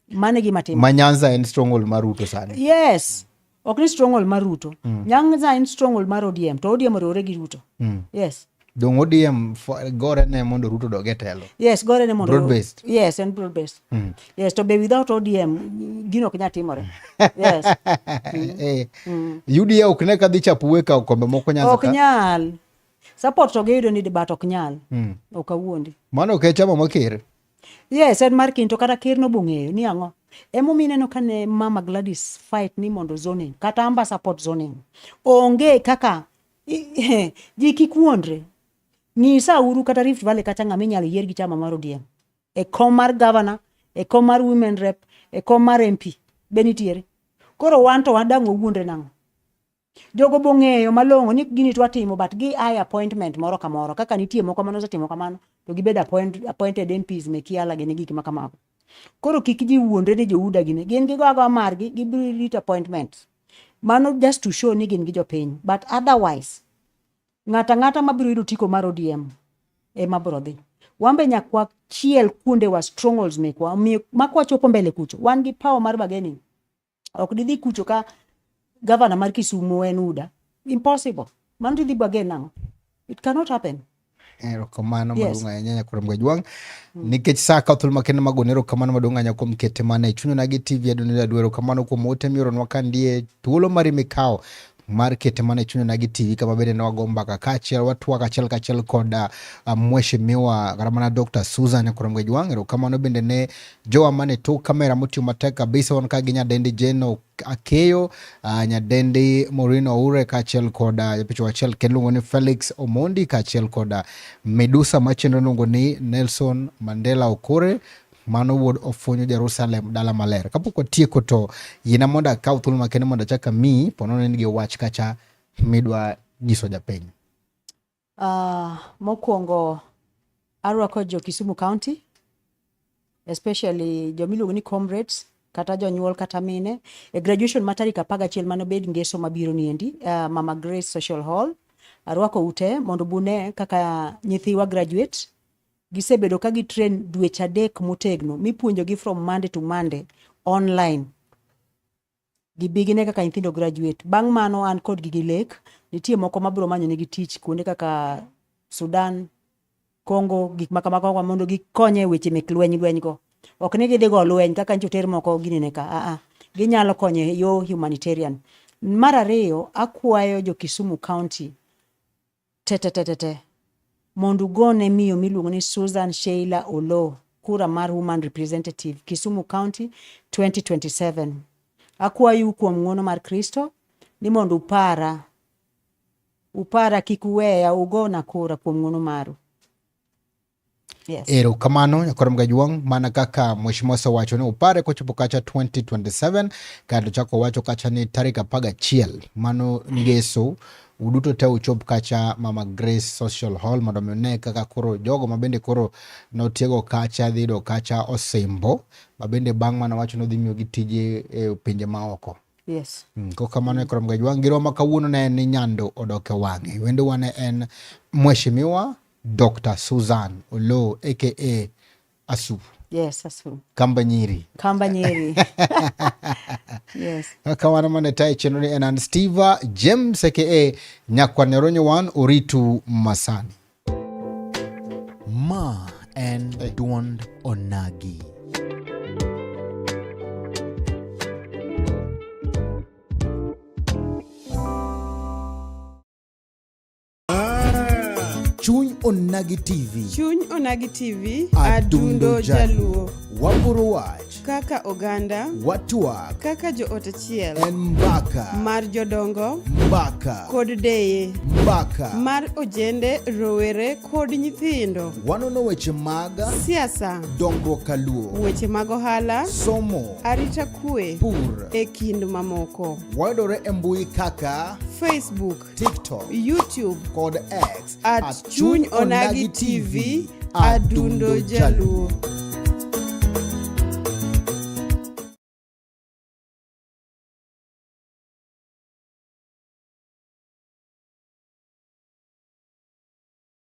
Speaker 2: Mane gima timo.
Speaker 1: Ma Nyanza en stronghold mar Ruto sani.
Speaker 2: Yes. Ok ni stronghold mar Ruto. Nyanza en stronghold mar ODM. To ODM oriwore gi Ruto. Yes.
Speaker 1: Dong ODM gore ne mondo Ruto doge telo.
Speaker 2: Yes, gore ne mondo.
Speaker 1: Broad based.
Speaker 2: Yes, and broad based. Yes, to be without ODM gino ok nya timore. Yes.
Speaker 1: UDA ok ne kadhi chapo weka kombe moko Nyanza
Speaker 2: ka. Ok nyal. Support to geyudo ni debat ok nyal. Ok awuondi.
Speaker 1: Mano ok chama makir.
Speaker 2: Yes, en mar kinto kata kir no bong'eyo ni ang'o. Emo mineno kane Mama Gladys fight ni mondo zoning kata amba support zoning. Onge kaka ji kikuondre. Ng'isa uru kata Rift Valley kata ng'ama inyalo yier gi chama mar ODM. E kom mar governor, e kom mar women rep, e kom mar MP. Benitiere. Koro wanto wadang' owuondre nang'o. Jogo bong'eyo malong'o ni gini twatimo but gi ai appointment moro kamoro kaka nitie moko mano setimo kamano to gibed appointed MPs mekiala gini gik makamago. Koro kik ji wuondre ni jouda gini gin gigoago margi gibiro rito appointment. Mano just to show ni gin gi jopiny but otherwise ng'ata mabiro yudo tiko mar ODM mabiro dhi. Wambe nyakwa chiel kuonde wa strongholds mekwa makwa chopo mbele kucho. Wan gi power mar bargaining. Ok didhi kucho ka governor mar Kisumu en UDA. Impossible. Mano didhi bargain nang'o. It cannot happen.
Speaker 1: Erokamano maduong' ahinya Nyakorom Gajwang'. Nikech sa ka thul makende magoni erokamano maduong' ahinya kuom kete mana e chunyo na gi TV Adonai Adwero. Erokamano kuom ote mioro nwa kandie thuolo mari mikawo mar kete mane chuny Onagi TV kama bende ne wago mbaka kachiel watwak achiel kod mheshimiwa kata mana Dr. Susan Koromge Jwang. Erokamano bende ne jowa mane tok kamera motiyo matek kabisa wan ka gi nyadendi Jeno Akeyo, nyadendi Maureen Oure kachiel kod japicho achiel kendo luongo ni Felix Omondi kachiel kod Medusa machendo luongo ni Nelson Mandela Okore. Mano wuod Ofunyo Jerusalem dala maler. Kapok watieko to yina mondo akaw thuolo makende mondo achaka mi pono ne nigi wach kacha midwa nyiso japiny.
Speaker 2: Mokwongo arwako jo Kisumu County, especially jo miluongo ni comrades kata jonyuol kata mine e graduation ma tarik 11 mano bed ngeso mabiro niendi, Mama Grace Social Hall. Arwako ute mondo bune kaka nyithiwa graduate gisebedo ka gitrain dweche 3 motegno mipuonjogi from Monday to Monday online. Gibigine kaka nyithindo graduate. Bang' mano an kod gigi lek, nitie moko mabiro manyo negi tich kuonde kaka Sudan, Congo, gik makamako mondo gikonye weche mek lweny go. Ok ne gidhi go lweny kaka nchoter moko ginene ka. Ginyalo konye yo humanitarian. Mar ariyo, akwayo jo Kisumu County tete mondo gone miyo miluongo ni Susan Sheila Olo kura mar woman representative Kisumu County 2027. Akwayo kuom ng'wono mar Kristo ni mondo upara kikuweya ugona kura kuom ng'wono maru. Yes.
Speaker 1: Erokamano Koromge Jwang, mana kaka mheshimiwa wacho ni upare kochopo kacha 2027 kado chako wacho kacha ni tarik 11 mano ngeso uduto te uchop kacha Mama Grace Social Hall mondo ne kaka koro jogo mabende koro notiego kacha dhido kacha osembo mabende bang' mana wacho no dhi miyo gitije e pinje maoko.
Speaker 2: Yes.
Speaker 1: Kokamano Koromge Jwang, giro makawuono ne ni nyando odoke wang'e. Wendo wane en mheshimiwa Dr. Susan Olo aka Asu.
Speaker 2: Yes, Asu.
Speaker 1: Kamba Nyiri.
Speaker 2: Yes.
Speaker 1: Kawana mane tai chenro ni enan Steve James aka Nyakwane Ronyo Wan Oritu Masani.
Speaker 4: Ma en duond Onagi. Chuny Onagi TV.
Speaker 3: Chuny Onagi TV,
Speaker 4: Adundo
Speaker 3: Jaluo.
Speaker 4: Wapuro wach.
Speaker 3: Kaka oganda,
Speaker 4: Watwak.
Speaker 3: kaka jo ot achiel.
Speaker 4: En mbaka.
Speaker 3: Mar jodongo,
Speaker 4: Mbaka.
Speaker 3: kod deye.
Speaker 4: Mbaka.
Speaker 3: Mar ojende, rowere kod nyithindo.
Speaker 4: Wanono weche mag
Speaker 3: Siasa,
Speaker 4: dongruok kaluo.
Speaker 3: weche mag ohala,
Speaker 4: Somo.
Speaker 3: arita kwe,
Speaker 4: Pur.
Speaker 3: e kind mamoko.
Speaker 4: Wayudore e mbui kaka
Speaker 3: Facebook,
Speaker 4: TikTok
Speaker 3: YouTube,
Speaker 4: kod X
Speaker 3: at Chuny Onagi TV, Adundo Jaluo.